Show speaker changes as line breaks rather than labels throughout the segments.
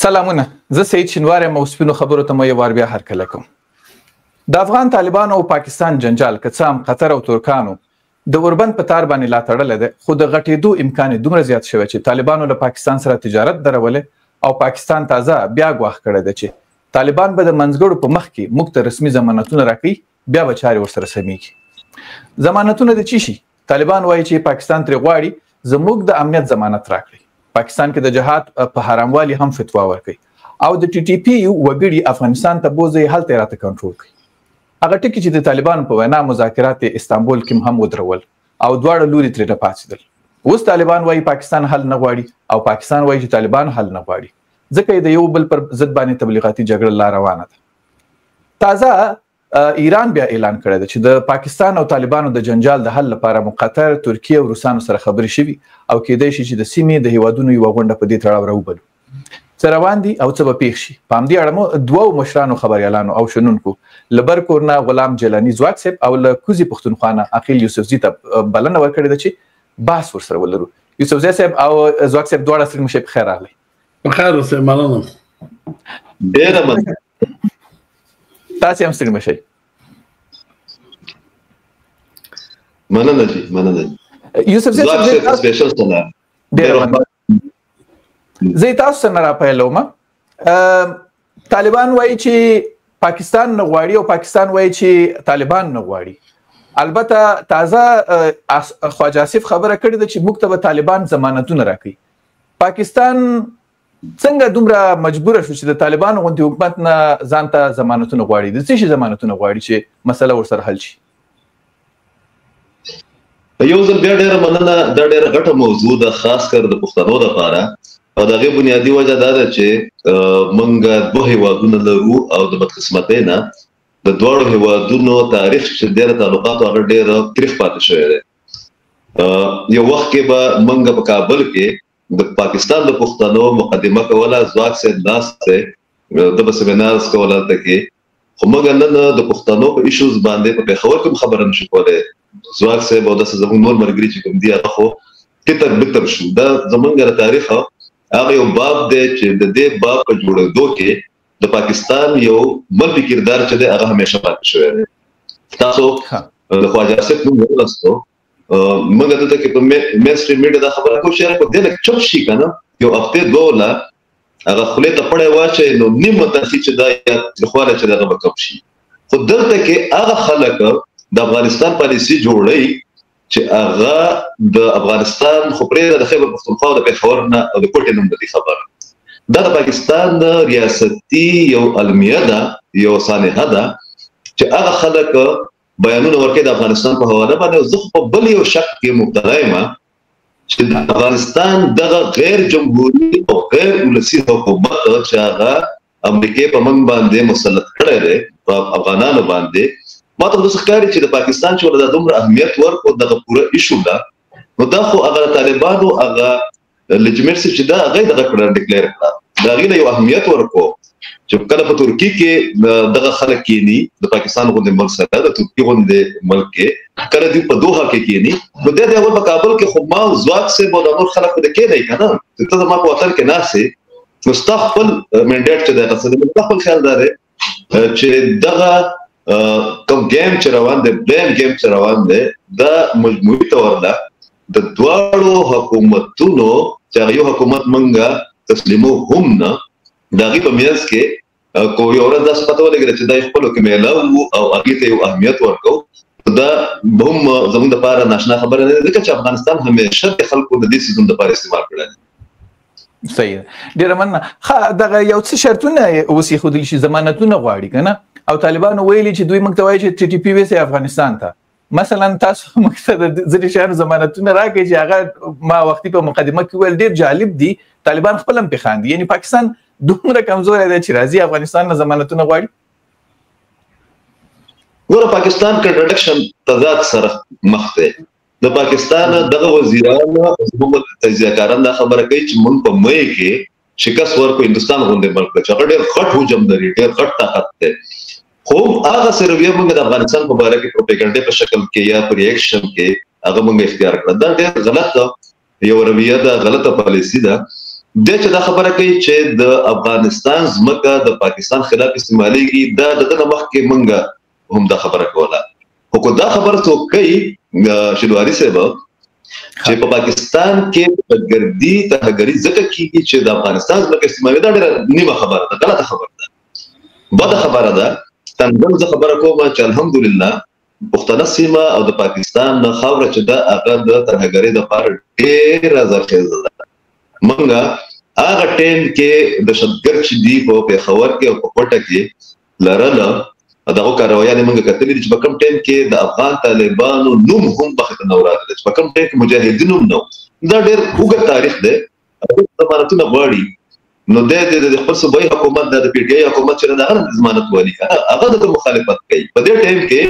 سلامونه، زه سعید شینوار یم او سپینو خبرو ته مو یو وار بیا هرکله کوم. د افغان طالبانو او پاکستان جنجال که څه هم قطر او ترکانو د اوربند په تار باندې لا تړلی دی، خو د غټېدو امکان یې دومره زیات شوی چې طالبانو له پاکستان سره تجارت درولې او پاکستان تازه بیا ګواښ کړی دی چې طالبان به د منځګړو په مخ کې موږ ته رسمي ضمانتونه راکوي، بیا به چارې ورسره سمیږي. ضمانتونه د څه شي؟ طالبان وایي چې پاکستان ترې غواړي زموږ د امنیت ضمانت راکړي. پاکستان کې د جهاد په حراموالي هم فتوا ورکوي او د ټي ټي پي وګړي افغانستان ته بوځي، هلته راته کنټرول کوي. هغه ټکي چې د طالبانو په وینا مذاکرات استانبول کې هم ودرول او دواړه لوري ترې راپاڅېدل. اوس طالبان وایي پاکستان حل نه غواړي او پاکستان وایي چې طالبان حل نه غواړي، ځکه یې د یو بل پر ضد باندې تبلیغاتي جګړه لا روانه ده. تازه ایران بیا اعلان کړی دی چې د پاکستان او طالبانو د جنجال د حل لپاره مو قطر، ترکیه او روسانو سره خبرې شوي او کېدای شي چې د سیمې د هیوادونو یوه غونډه په دې تړاو راوبلو. څه روان دي او څه به پېښ شي؟ په همدې اړه مو دوو مشرانو خبریالانو او شنونکو له برکور نه غلام جیلاني ځواک صاحب او له کوزي پښتونخوا نه عقیل یوسفزي ته بلنه ورکړې ده چې بحث ورسره ولرو. یوسفزي صاحب او ځواک صاحب دواړه ستړي مو شئ، پخیر راغلی.
پخیر اوسئ، مننه.
ډېره مننه.
تاسې هم ستړي مه شئ.
مننه جی، مننه.
یوسفزي صاحب
سپیشل سلام.
ډېره مننه. زه تاسو سره را پیلوم. طالبان وایي چې پاکستان نه غواړي او پاکستان وایي چې طالبان نه غواړي. البته تازه خواجه آصف خبره کړې ده چې موږ ته به طالبان ضمانتونه راکوي. پاکستان څنګه دومره مجبوره شو چې د طالبانو غوندې حکومت نه ځان ته ضمانتونه غواړي؟ د څه شي ضمانتونه غواړي چې مسله ورسره حل شي؟
یو ځل بیا ډېره مننه. دا ډېره غټه موضوع ده، خاص کر د پښتنو لپاره، او د هغې بنیادي وجه دا ده چې موږ دوه هیوادونه لرو او د بدقسمتۍ نه د دواړو هیوادونو تاریخ چې ډېره تعلقاتو هغه ډېره تریخ پاتې شوی دی. یو وخت کې به موږ په کابل کې د پاکستان د پښتنو مقدمه کوله، ځواک صاحب ناست دی، د به سیمینارز کوله هلته کې، خو موږ نن د پښتنو په ایشوز باندې په پېښور کې هم خبره نشو کولی. ځواک صاحب او داسې زموږ نور ملګري چې کوم دي هغه خو تتر بتر شو. دا زموږ د تاریخ هغه یو باب دی چې د دې باب په جوړېدو کې د پاکستان یو منفي کردار چې دی هغه همیشه پاتې شوی دی. تاسو د خواجه آصف نوم ولوستو، موږ دلته کې په مین سټریم میډیا دا خبره کوو چې په دې نه چوپ شي که نه، یو هفتې دوه ولا هغه خولې ته پړی واچوي نو نیم متنفي چې دا یا ترخوالی چې دغه به کم شي. خو دلته کې هغه خلک د افغانستان پالیسي جوړوي چې هغه د افغانستان خو پرېږده د خیبر پښتونخوا او د پېښور نه او د کوټې نوم د دې خبره دا د پاکستان د ریاستي یو المیه ده، یو سانحه ده چې هغه خلک بیانونه ورکوي د افغانستان په حواله باندې. زه خو په بل یو شک کې مبتلا یم چې د افغانستان دغه غیر جمهوري او غیر ولسي حکومت چې هغه امریکې په موږ باندې مسلط کړی دی، په افغانانو باندې، ما ته داسې ښکاري چې د پاکستان چې ورته دومره اهمیت ورکړو دغه پوره ایشو ده، نو دا خو هغه طالبانو هغه لیجیمیټسي چې دا هغه دغه کړه ډیکلیر کړه، د هغې نه یو اهمیت ورکړو چې کله په ترکي کې دغه خلک کینی د پاکستان غوندې ملک سره، د ترکي غوندې ملک کې کله دوی په دوحه کې کینی، نو دی اول په کابل کې خو ما ځواک صاحب او د نور خلک خو د کینی که نه، چې ته زما په وطن کې ناستې نو ستا خپل منډیټ چې دی هغه څه دی، ستا خپل خیال دا دی چې دغه کوم گیم چې روان دی، بلیم گیم چې روان دی، دا مجموعي طور ده د دواړو حکومتونو چې هغه یو حکومت موږ تسلیمو هم نه، د هغې په منځ کې کو یو ورځ داسې پته ولګېده چې دا یې خپلو کې میلاو وو او هغې ته یو اهمیت ورکوو. دا به هم زموږ دپاره ناشنا خبره نه ده، ځکه چې افغانستان همیشه د خلکو د دې څیزونو دپاره استعمال کړی دی.
صحیح ده، ډېره مننه. دغه یو څه شرطونه اوس ایښودل شي، ضمانتونه غواړي که نه، او طالبانو ویلي چې دوی موږ ته وایي چې ټي ټي پي ویسئ افغانستان ته. مثلا تاسو موږ ته د ځینې شیانو ضمانتونه راکړئ چې هغه ما وختي په مقدمه کې ویل ډېر جالب دي، طالبان خپل هم پرې خاندي. یعنې پاکستان دومره کمزوری دی چې راځي افغانستان نه ضمانتونه غواړي.
ګوره پاکستان کنټرډکشن تضاد سره مخ دی. د پاکستان دغه وزیران زموږ تجزیهکاران دا خبره کوي چې موږ په مۍ کې شکست ورکړو هندوستان غوندې ملک ته چې هغه ډېر غټ حجم لري، ډېر غټ طاقت دی، خو هغه سرویه موږ د افغانستان په باره کې پروپیګنډې په شکل کې یا په ریاکشن کې هغه موږ اختیار کړه. دا ډېر غلط یو رویه ده، غلطه پالیسي ده. د چې دا خبره کوي چې د افغانستان ځمکه د پاکستان خلاف استعمالېږي دا دغه مخکې مونږه هم دا خبره کوله خو دا خبره څوک کوي شینواري صاحب چې په پاکستان کې تهګردي ځکه کیږي چې د افغانستان ځمکه استعمالي دا ډېره نیمه خبره ده غلطه خبره ده بده خبره ده څنګه زه خبره کوم چې الحمدلله پښتنه سیمه او د پاکستان خاوره چې دا هغه د ترهګرۍ د لپاره ډېره زرخیزه ده مونږه هغه ټیم کې د شتګر چې دی په پېښور کې او په کوټه کې لرله دغه کاروایانې موږ کتلې چې په کوم ټیم کې د افغان طالبانو نوم هم پخته نه راغلی چې په کوم ټیم کې مجاهدین هم نو دا ډېر اوږد تاریخ دی ضمانتونه غواړي نو د خپل صوبایي حکومت د پی ټی آی حکومت چې دا غره ضمانت والی هغه د مخالفت کوي په دې ټیم کې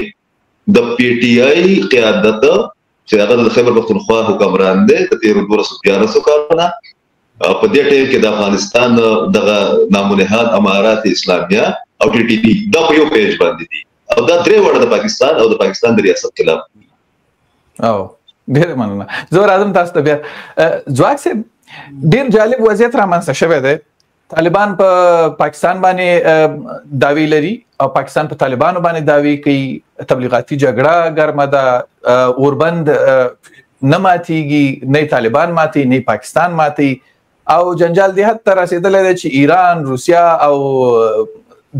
د پی ټی آی قیادت چې هغه د خیبر پختونخوا حکمران دی د 1314 کالونه په دې ټیم کې د افغانستان دغه نامنهاد امارات اسلامیه او ټي ټي پی دا په یو پیج باندې دي او دا درې وړه د پاکستان او د پاکستان د ریاست خلاف
او ډېر مننه زه راځم تاسو ته بیا ځواک صاحب ډېر جالب وضعیت رامنځته شوی دی طالبان په پاکستان باندې داوی لري او پاکستان په طالبانو باندې داوی کوي تبلیغاتي جګړه ګرمه ده اوربند نه ماتيږي نه طالبان ماتي نه پاکستان ماتي او جنجال دې حد ته رسیدلی دی چې ایران روسیا او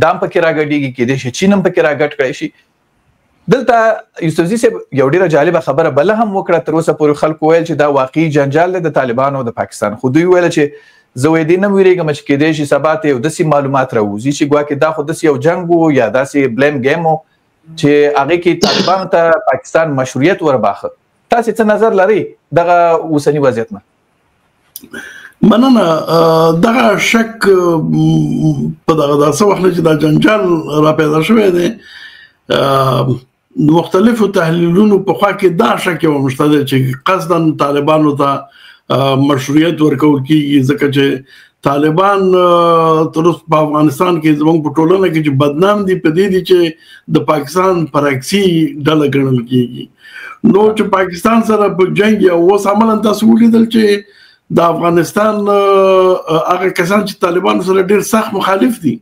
دام پکې راګډيږي کې د چین هم پکې راګډ کړی شي دلته یوسفزي صاحب یو ډیره جالبه خبره بل هم وکړه تر اوسه پورې خلکو ویل چې دا واقعي جنجال دی د طالبانو او د پاکستان خو دوی ویل چې زه وې دې نه ویریږم چې کې دې شي سبا ته یو داسې معلومات راوځي چې ګواکې دا خو داسې یو جنګ وو یا داسې بلیم گیم وو چې هغه کې طالبانو ته پاکستان مشروعیت ورباخه تاسو څه نظر لرئ دغه اوسنی وضعیت نه
مننه دغه شک په دغه داسې وخت چې دا جنجال را پیدا شوی دی مختلفو تحلیلونو په خوا کې دا شک یو مشته دی چې قصداً طالبانو ته مشروعیت ورکول کېږي ځکه چې طالبان تر اوسه په افغانستان کې زموږ په ټولنه کې چې بدنام دي په دې دي چې د پاکستان پراکسي ډله ګڼل کېږي نو چې پاکستان سره په جنگ یا اوس عملاً تاسو ولیدل چې د افغانستان هغه کسان چې طالبانو سره ډېر سخت مخالف دي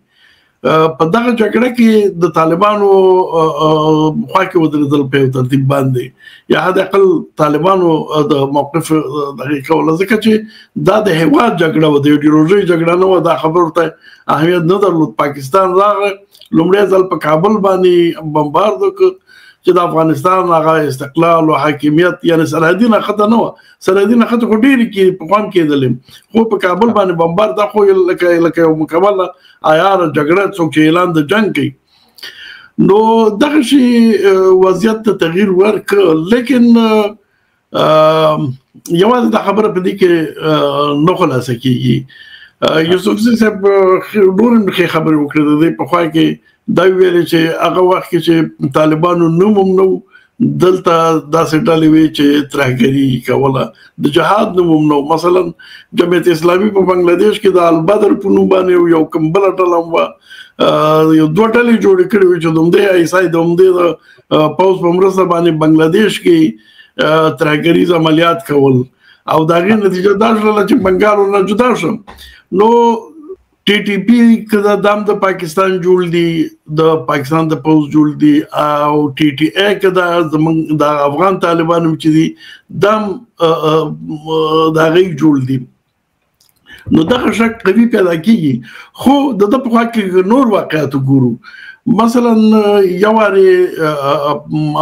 په دغه جګړه کې د طالبانو خوا کې ودرېدل په یو ترتیب باندې یا حد اقل طالبانو د موقف دغه کول ځکه چې دا د هیواد جګړه و د ایډیولوژي جګړه نه و دا خبره ته اهمیت نه درلود پاکستان راغی لومړی ځل په کابل باندې بمبارد وکړ چې د افغانستان هغه استقلال او حاکمیت یعنی سرحدي نښته نه و سرحدي نښته خو ډېرې کې په قوم کېدلې خو په کابل باندې بمبار دا خو لکه یو مکمله عیاره جګړه څوک چې اعلان د جنګ کوي نو دغه شي وضعیت ته تغییر ورکړ لیکن یوازې د خبره په دې کې نه خلاصه کېږي یوسفزي صاحب ډېر ښه خبرې وکړې د په خوا کې دا ویل چې هغه وخت کې چې طالبانو نوم نو دلته داسې ډلې وي چې ترهګري کوله د جهاد نوم نو مثلا جمعیت اسلامي په بنگلاديش کې د البدر په نوم باندې یو کمبل ډله و یو دوه ډلې جوړې کړې وي چې دومره ایسای دومره پوز په مرسته باندې بنگلاديش کې ترهګري عملیات کول او دا غي نتیجه دا شول چې بنگال نه جدا شو نو ټي ټي پی کدا دام د پاکستان جوړ دي د پاکستان د پوز جوړ دي او ټي ټي اي کدا د افغان طالبانو چې دي دام دا غي جوړ دي نو دغه شک قوي پیدا کیږي خو د په خوا کې نور واقعیت ګورو مثلا یواري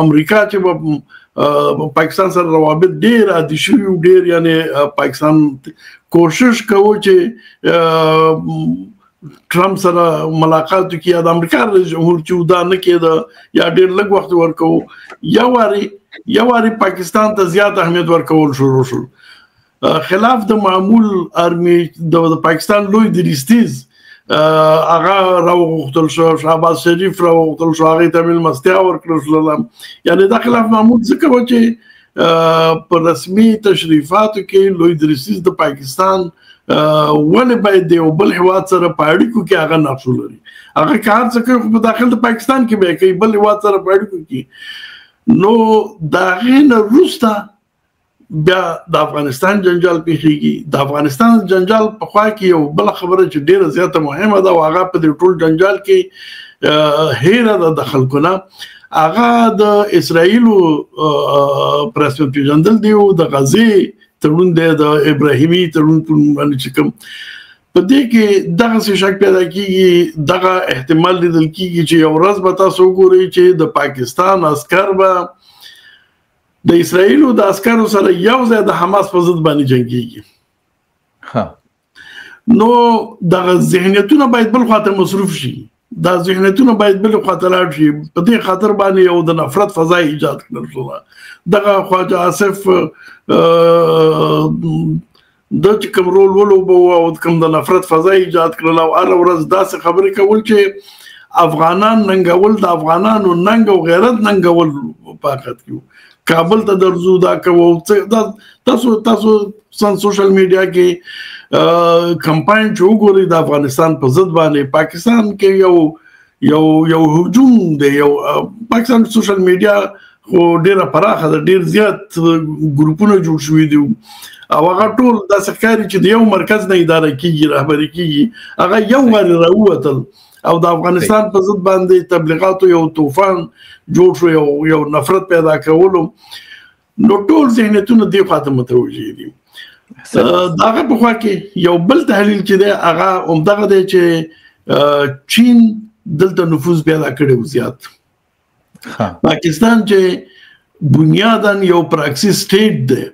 امریکا چې پاکستان سره روابط ډیر عادي شوي ډیر یعنی پاکستان کوشش کوي چې ټرمپ سره ملاقات وکړي د امریکا رئیس جمهور چې دا نه کېده یا ډیر لږ وخت ورکو یواري پاکستان ته زیات اهمیت ورکول شروع شو خلاف د معمول ارمي د پاکستان لوی دریستیز هغه راوغتل شو شهباز شریف راوغتل شو هغه تمل مستیا ورکړل شو یعنی دا خلاف معمول ځکه و چې په رسمي تشریفاتو کې لوی دریستیز د پاکستان ولې باید د بل هیواد سره په اړیکو کې هغه نقش لري هغه کار څه کوي په داخل د پاکستان کې به کوي بل هیواد سره په اړیکو کې نو دا غین روستا بیا د افغانستان جنجال پیښیږي. د افغانستان جنجال په خوا کې یو بل خبره چې ډیره زیاته مهمه ده او هغه په دې ټول جنجال کې هیره د خلکونه هغه د اسرایلو پرسپکټیو پیژندل دی او د غزي تړون دی د ابراهیمي تړون باندې چې کوم په دې کې دغه څه شک پیدا کیږي. دغه احتمال لیدل کیږي چې یو ورځ به تاسو وګورئ چې د پاکستان عسكر به د اسرایلو د عسکرو سره یو ځای د حماس په ضد باندې جنگيږي. نو دغه ذهنیتونه باید بل خاطر مصروف شي. دا ذهنیتونه باید بل خاطر لاړ شي. په دې خاطر باندې یو د نفرت فضا ایجاد کړل شو. دغه خواجه آصف د کوم رول ولوبو او کوم د نفرت فضا ایجاد کړل او هر ورځ داسې خبرې کول چې افغانان ننګول د افغانانو ننګ او غیرت ننګول پاکت کیو. کابل ته درځو دا کوو تاسو سوشل میډیا کې کمپاین چې وګورئ د افغانستان په ضد باندې پاکستان کې یو هجوم دی. یو پاکستان سوشل میډیا خو ډیره پراخه ده, ډیر زیات ګروپونه جوړ شوي دي او هغه ټول د سرکاري چې د یو مرکز نه اداره کیږي رهبري کیږي هغه یو غیر راووتل او د افغانستان په ضد باندې تبلیغاتو یو طوفان جوړ شو, یو نفرت پیدا کولو. نو ټول ذهنیتونه دی خاطر متوجه دي. داغه په خوا کې یو بل تحلیل چې دی هغه همدغه دی چې چین دلته نفوذ پیدا کړی زیات. پاکستان چې بنیاداً یو پراکسی سټیټ دی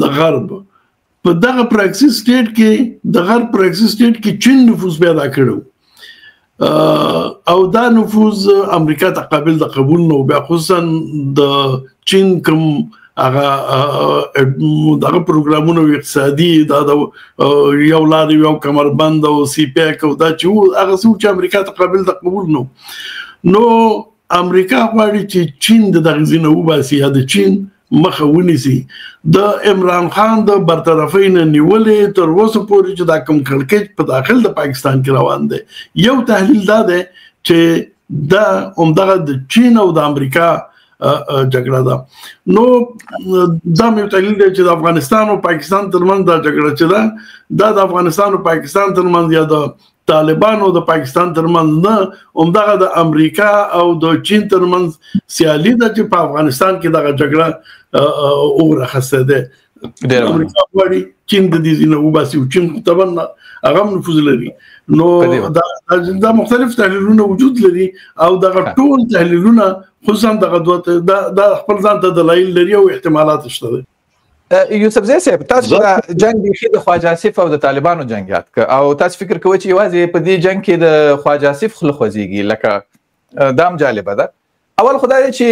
د غرب, په دغه پراکسی سټیټ کې د غرب پراکسی سټیټ کې چین نفوذ پیدا کړو او دا نفوذ امریکا ته قابل د قبول نو بیا خصوصا د چین کوم هغه دغه پروګرامونو اقتصادي دا یو لاري یو کمربند او سی پیک او دا چې هغه څه چې امریکا ته قابل د قبول نو امریکا غواړي چې چین د دغه ځینو وباسي یا د چین مخه ونیسي. د عمران خان د برطرفۍ نه نیولې تر اوسه پورې چې دا کوم کړکېچ په داخل د پاکستان کې روان دی. یو تحلیل دا دی چې دا همدغه د چین او د امریکا جګړه ده. نو دا مې تحلیل دی چې د افغانستان او پاکستان ترمنځ دا جګړه چې دا د افغانستان او پاکستان ترمنځ یا د طالبانو د پاکستان ترمنځ نه همدغه د امریکا او د چین ترمنځ سیالي ده چې په افغانستان کې دغه جګړه اورخصه ده. امریکا غواړي چین د دې ځینو وباسي او چین طبعا هغه نفوذ لري. نو دا مختلف تحلیلونه وجود لري او دغه ټول تحلیلونه خصوصا دغه د خپل ځان ته دلایل لري او احتمالات شته.
یوسف زی صاحب تاسو دا جنگ د خواجه آصف او د طالبانو جنگ یاد او تاسو فکر کوئ چې یوازې په دې جنگ کې د خواجه آصف خله خوځيږي لکه دام جالبه ده. اول خدای چې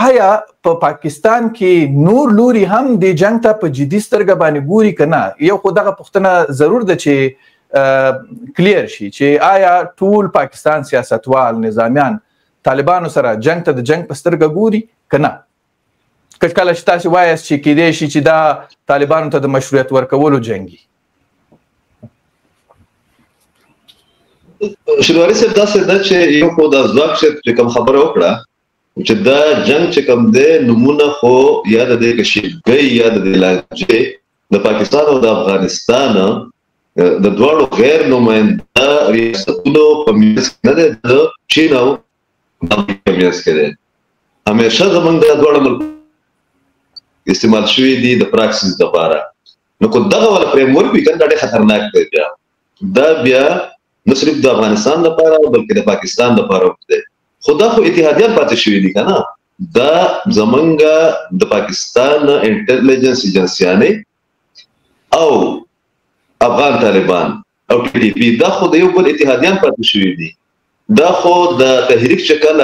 آیا په پاکستان کې نور لوري هم د جنگ ته په جدي سترګه باندې ګوري کنه؟ یو خو دغه پوښتنه ضرور ده چې کلیر شي چې آیا ټول پاکستان سیاستوال نظامیان طالبانو سره جنگ ته د جنگ په سترګه ګوري کنه؟ کله چې تاسو وایاست چې کېدای شي چې دا طالبانو ته د مشروعیت ورکولو جنگي
شنواري صاحب داسې ده چې یو خو د ځواک چې کوم خبره وکړه چې دا جنگ چې کوم دی نمونه خو یا د دې کشیدګۍ یا د لهجې د پاکستان او د افغانستان د دواړو غیر نماینده ریاستونو په منځ کې نه دی, د چین او امریکا منځ کې دی. همیشه زموږ د دواړو ملکونو استعمال شوی دی د پراکسیس لپاره. نو کو دغه ول فریم ورک وی کنه ډېر خطرناک دی. دا بیا نه صرف د افغانستان لپاره بلکې د پاکستان لپاره دی. خدا خو اتحادیه پاتې شوی دی کنه. دا زمونږ د پاکستان انټيليجنس ایجنسیانه او افغان طالبان او ټي ډي پی دا خو د یو بل اتحادیه پاتې شوی دی. دا خو د تحریک شکل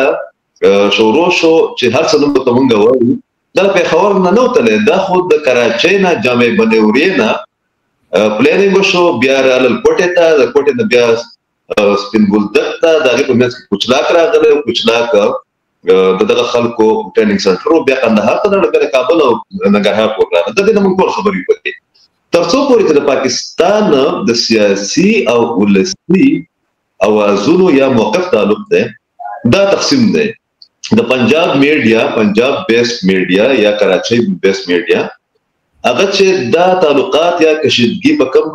شروع شو چې هر څه نو ته مونږ وایو دا په خبر نه نوتله. دا خود د کراچۍ نه جامع بنوري نه پلانینګ شو بیا رال کوټه ته د کوټه نه بیا سپین ګلدک ته دغه په منځ کې کوچلاک راغله او کوچلاک دغه خلکو ټریننګ سنټر بیا کندهار ته د کابل او ننګرهار پروګرام د دې موږ ټول خبرې وکړې. ترڅو پورې د پاکستان د سیاسي او ولسي اوازونو یا موقف تعلق ده دا تقسیم ده د پنجاب میډیا، پنجاب بیسډ میډیا یا کراچۍ بیسډ میډیا هغه چې دا تعلقات یا کشیدګي په کوم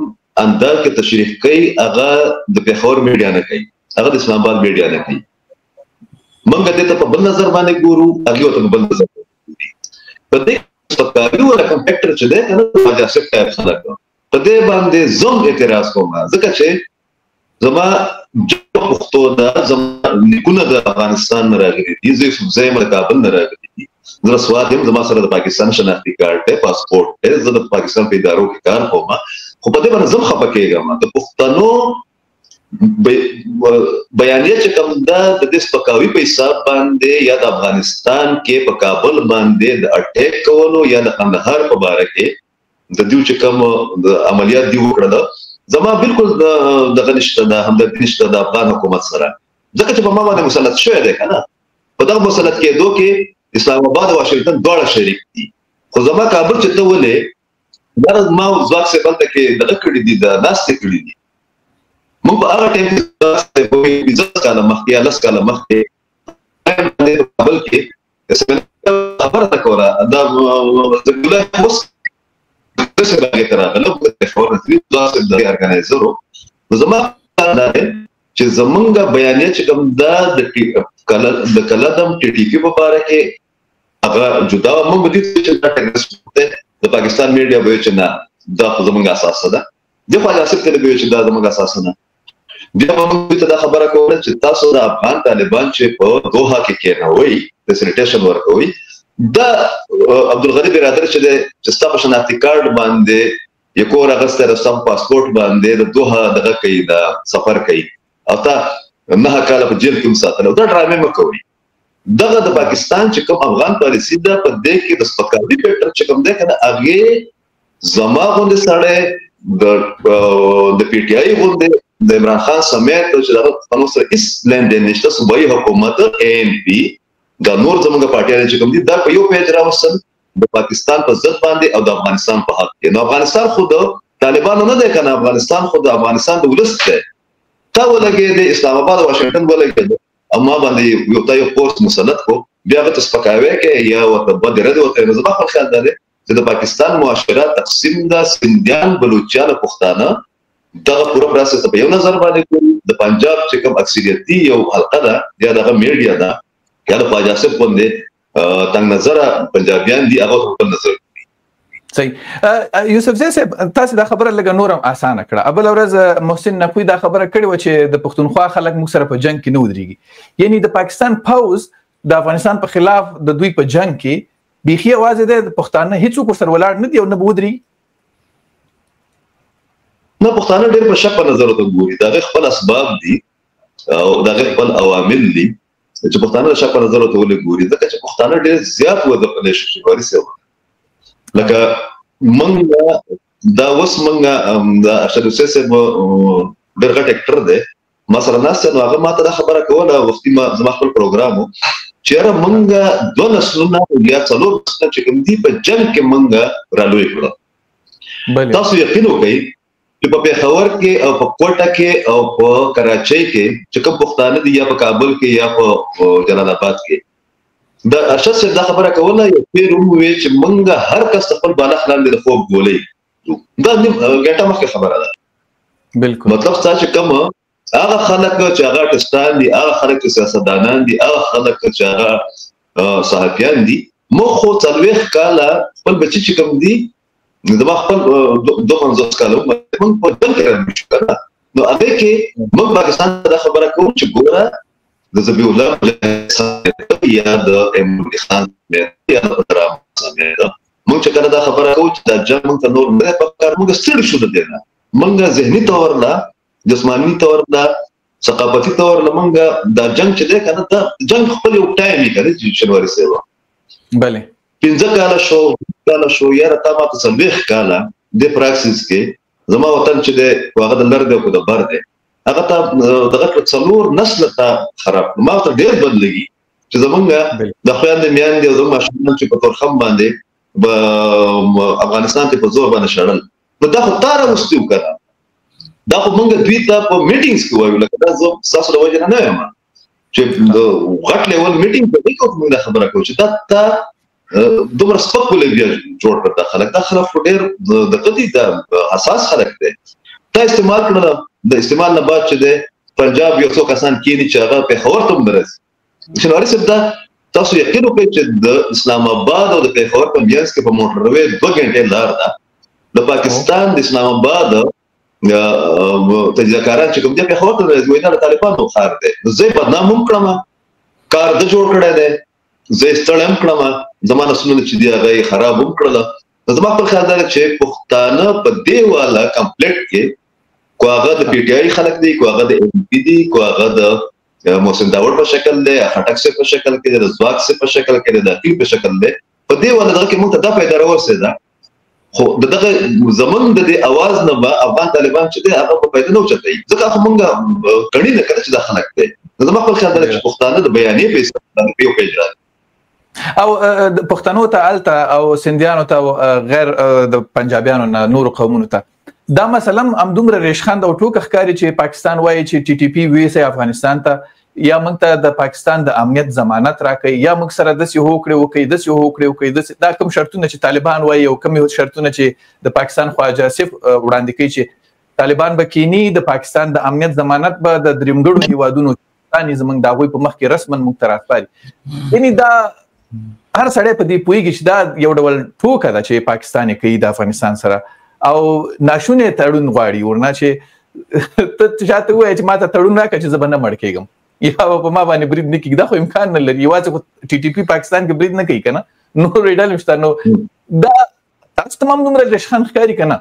انداز کې تشریح کوي هغه د پیښور میډیا نه کوي، هغه د اسلام آباد میډیا نه کوي. موږ دې ته په بل نظر باندې ګورو، هغه ته په بل نظر ګوري. په دې سپکاوي ولا کمپیکټر چې ده کنه د سیاست ټایپ خلک په دې باندې زوم اعتراض کوم، ځکه چې زما پښتو دا زما لیکونه د افغانستان نه راغلي دي، زه د کابل نه راغلي دي، زه سواد هم زما سره د پاکستان شناختی کارت دی، پاسپورت دی، زه د پاکستان په ادارو کې کار کوم، خو په دې باندې زم خپه کېږم. د پښتنو بیانیه چې کوم دا د دې سپکاوي په حساب باندې یا د افغانستان کې په کابل باندې د اٹیک کولو یا د قندهار په باره کې د دې چې کوم د عملیات دی وکړه، زما بالکل د غنښت د همدردي نشته د افغان حکومت سره، ځکه چې په ما باندې مسلط شوی دی کنه. په دغه مسلط کېدو کې اسلام آباد او واشنگټن دواړه شریک دي، خو زما کابل چې ته ولې دا ما ځواک څخه بلته کې دغه کړی دي، د ناستې کړی دي. موږ په هغه ټیم کې په 20 کاله مخکې یا 10 کاله مخکې کابل کې خبره کوله دا زګله اوس څه راغی تر هغه په فورتري ځاسته د ارګنایزرو زما چې زمونږ بیانیه چې کوم دا د کلدم ټي ټي پی په اړه کې هغه جدا موږ دې چې دا ټیکس د پاکستان میډیا به چې نه دا زمونږ اساس ده، د فلسفه ته به چې دا زمونږ اساس نه بیا موږ ته دا خبره کوله چې تاسو د افغان طالبان چې په دوحه کې کېنوي فیسیلیټیشن ورکوي، دا عبدالغنی برادر چې ستاسو شناختی کارت باندې یو کور اغسته ستاسو پاسپورت باندې د دوحه دغه کوي دا سفر کوي او تا نه کاله په جیل کې مساتل او دا ډرامې مکوي. دغه د پاکستان چې کوم افغان پالیسی ده په دې کې د سپکاوي پیټر چې کوم ده کنه هغه زما غونډه سره د پی ټی آی غونډه د عمران خان سمیت چې دغه قانون سره هیڅ لیندین نشته، صوبایي حکومت ایم پی دا نور زموږ پارټیان چې کوم دي دا په یو پیج راوستل د پاکستان په ضد باندې او د افغانستان په حق کې. نو افغانستان خود طالبانو نه دی کنه، افغانستان خود افغانستان د ولس دی. تا ولګي د اسلام آباد او واشنگټن ولګي اما باندې یو تایو پورت مسلط کو بیا به تاسو پکاوي کې یا وته بد رد وته نو زما خپل خیال دی چې د پاکستان معاشره تقسیم دا سندیان بلوچستان پښتانه دغه پوره پروسس په یو نظر باندې کوي. د پنجاب چې کوم اکثریتي یو حلقه ده یا دغه میډیا ده یا د پاجاسب باندې تنگ نظر پنجابیان دي هغه خپل نظر کوي.
صحیح. یوسف زی صاحب تاسو دا خبره لګ نورم اسانه کړه. ابل ورځ محسن نقوی دا خبره کړې و چې د پښتونخوا خلک موږ سره په جنگ کې نه ودرېږي، یعنی د پاکستان پوز د افغانستان په خلاف د دوی په جنگ کې بيخي आवाज ده د پښتانه هیڅوک سره ولاړ نه دی او نه بودري
نه. پښتانه ډېر په شک په نظر ته ګوري، دا خپل اسباب دي او دا خپل عوامل دي چې پښتانه شک په نظر ته ولې ګوري، ځکه چې پښتانه ډېر زیات وځپل شي په ورسې لکه منګه دا وس منګه دا اشد سیسه ډېر غټ اکټر دی. مثلا ناس نو هغه ماته دا خبره کوله وختي ما زما خپل پروګرام چیرې منګه دوه نسلونه یا څلور نسلونه چې کوم دي په جنگ کې منګه رالوي کړو. تاسو یقین وکړئ چې په پیښور کې او په کوټه کې او په کراچۍ کې چې کوم پښتانه دي یا په کابل کې یا په جلال آباد کې دا ارشد صاحب دا خبره کوله یو پیر وویل چې منګه هر کس خپل بالا خلاندې د خوب ګولې دا ګټه مخکې خبره ده.
بالکل
مطلب چې کوم هغه خلک چې هغه ټسټان دي، هغه خلک چې سیاستدانان دي، هغه خلک چې هغه صحافیان دي، مخ خو 40 کاله خپل بچی چې کوم دي زما خپل 250 کاله موږ په دل کې راځو نو هغه کې موږ پاکستان ته خبره کوو چې ګوره د زبی الله یا د امیر خان یا د درام سمېده موږ چې کله دا خبره کوو چې د جنگ ته نور نه پکار موږ ستړي شو دینه موږ ذهني تور لا جسمانی تور لا ثقافتي تور لا موږ دا جنگ چې ده کنه دا جنگ خپل یو ټایم یې کړی چې شنواري سیوا
بله
15 کاله شو یا تا ما ته 20 کاله د پراکسس کې زما وطن چې ده هغه د لرګ کو د بر ده هغه ته دغه څلور نسل ته خراب ما ته ډیر بدلږي چې زمونږ د خويند میان دي زموږ ماشومان چې په تورخم باندې افغانستان ته په زور باندې شړل نو دا خو تار واستیو کړه دا خو موږ دوی ته په میټینګز کې وایو لکه دا زه تاسو د وجه نه یم چې غټ لیول میټینګ په دې کې موږ خبره کوو چې دا دومره سپک ولې جوړ کړ دا خلک ډېر د قضیې د حساس خلک دي دا استعمال کړل د استعمال نه بعد چې د پنجاب یو څو کسان کېنی چې هغه په خبر ته درځي شنواري صاحب دا تاسو یقین وکړئ چې د اسلام آباد او د پیښور په میانس کې په موټروي 2 غنټې لار ده د پاکستان د اسلام آباد تجزیه‌کاران چې کوم دي پیښور ته راځي وایي دا طالبانو خار دي زه بدنام هم کړم کار د جوړ کړی دی زه ستړم کړم زمانه سنونه چې دی هغه خراب هم کړل زما په خیال دا چې پښتانه په دې والا کمپلیټ کې کو هغه د پی ټی آی خلک دي کو هغه د ام پی دي کو هغه د محسن داوود په شکل دی خټک سے په شکل کې د زواک سے په شکل کې د عقیل په شکل دی په دې والا دغه کې موږ ته دا پیدا راوځي دا خو دغه زمون د اواز نه به افغان طالبان چې دی هغه په پیدا نه چتای ځکه موږ غړي نه کړی چې د خلک دی زما په خیال دا چې پښتانه د بیانې په استعمال په یو پیج
او د پښتنو ته الته او سندیانو ته غیر د پنجابیانو نه نور قومونو ته دا مثلا هم دومره ریشخند او ټوک ښکاری چې پاکستان وایي چې ټي ټي پی ویسه افغانستان ته یا موږ ته د پاکستان د امنیت ضمانت راکړي یا موږ سره د سیو کړو دا کوم شرطونه چې طالبان وایي او کوم شرطونه چې د پاکستان خواجه صف وړاندې کوي چې طالبان به کینی د پاکستان د امنیت ضمانت به د دریمګړو هیوادونو ثاني زمنګ دا غوي په مخ کې رسمن موږ تراتپاري یعنی دا هر سړی په دې پويږي چې دا یو ډول ټوکه ده چې پاکستان کوي د افغانستان سره او ناشونه تړون غواړي ورنه چې ته چاته وایي چې ما ته تړون راکړه چې زه به نه مړ کېږم یا په ما باندې برید نه کېږي دا خو امکان نه لري یوازې ټي ټي پی پاکستان کې برید نه کوي کنه نو ریډل مشته نو دا تاسو تمام دومره رشخان ښکاری کنه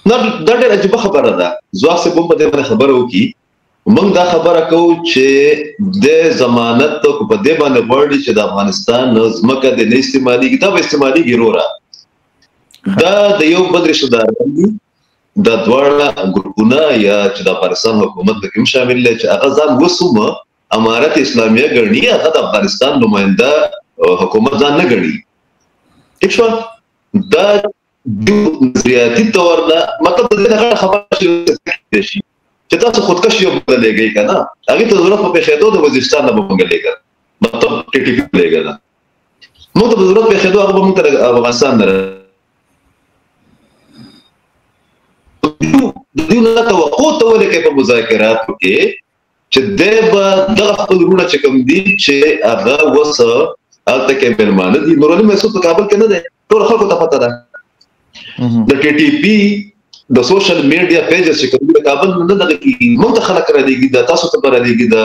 نو دا ډېر عجیب خبره ده ځواب څه په دې خبره وکي موږ دا خبره کوو چې د ضمانت په دې باندې وړي چې د افغانستان ځمکه د استعمالي کتاب استعمالي ګرورا دا د یو بل رشتہ داران دي د دواړه ګروپونه یا چې د افغانستان حکومت کې هم شامل دي چې هغه ځان وسومه امارت اسلامیه ګڼي هغه د افغانستان نماینده حکومت ځان نه ګڼي ٹھیک شو دا د نظریاتي تور نه مطلب دغه خبره شي چې تاسو خودکشي وبدلېږئ کنه هغه ته ضرورت په خېدو د وزیرستان نه بمنګلېږي مطلب ټي ټي پی لګا نو د ضرورت په خېدو هغه بمنګ افغانستان نه د دې نه توقع ته ولکه په مذاکراتو کې چې دغه خپل ورونه چې کوم دي چې هغه وسه الته کې بلمانه دي نورالي مسعود په کابل کې نه دي ټول خلکو ته پته ده د ټي ټي پی د سوشل میډیا پیجز چې کوم د کابل نه دغه کې موږ ته خلک را لېږي د تاسو ته را لېږي د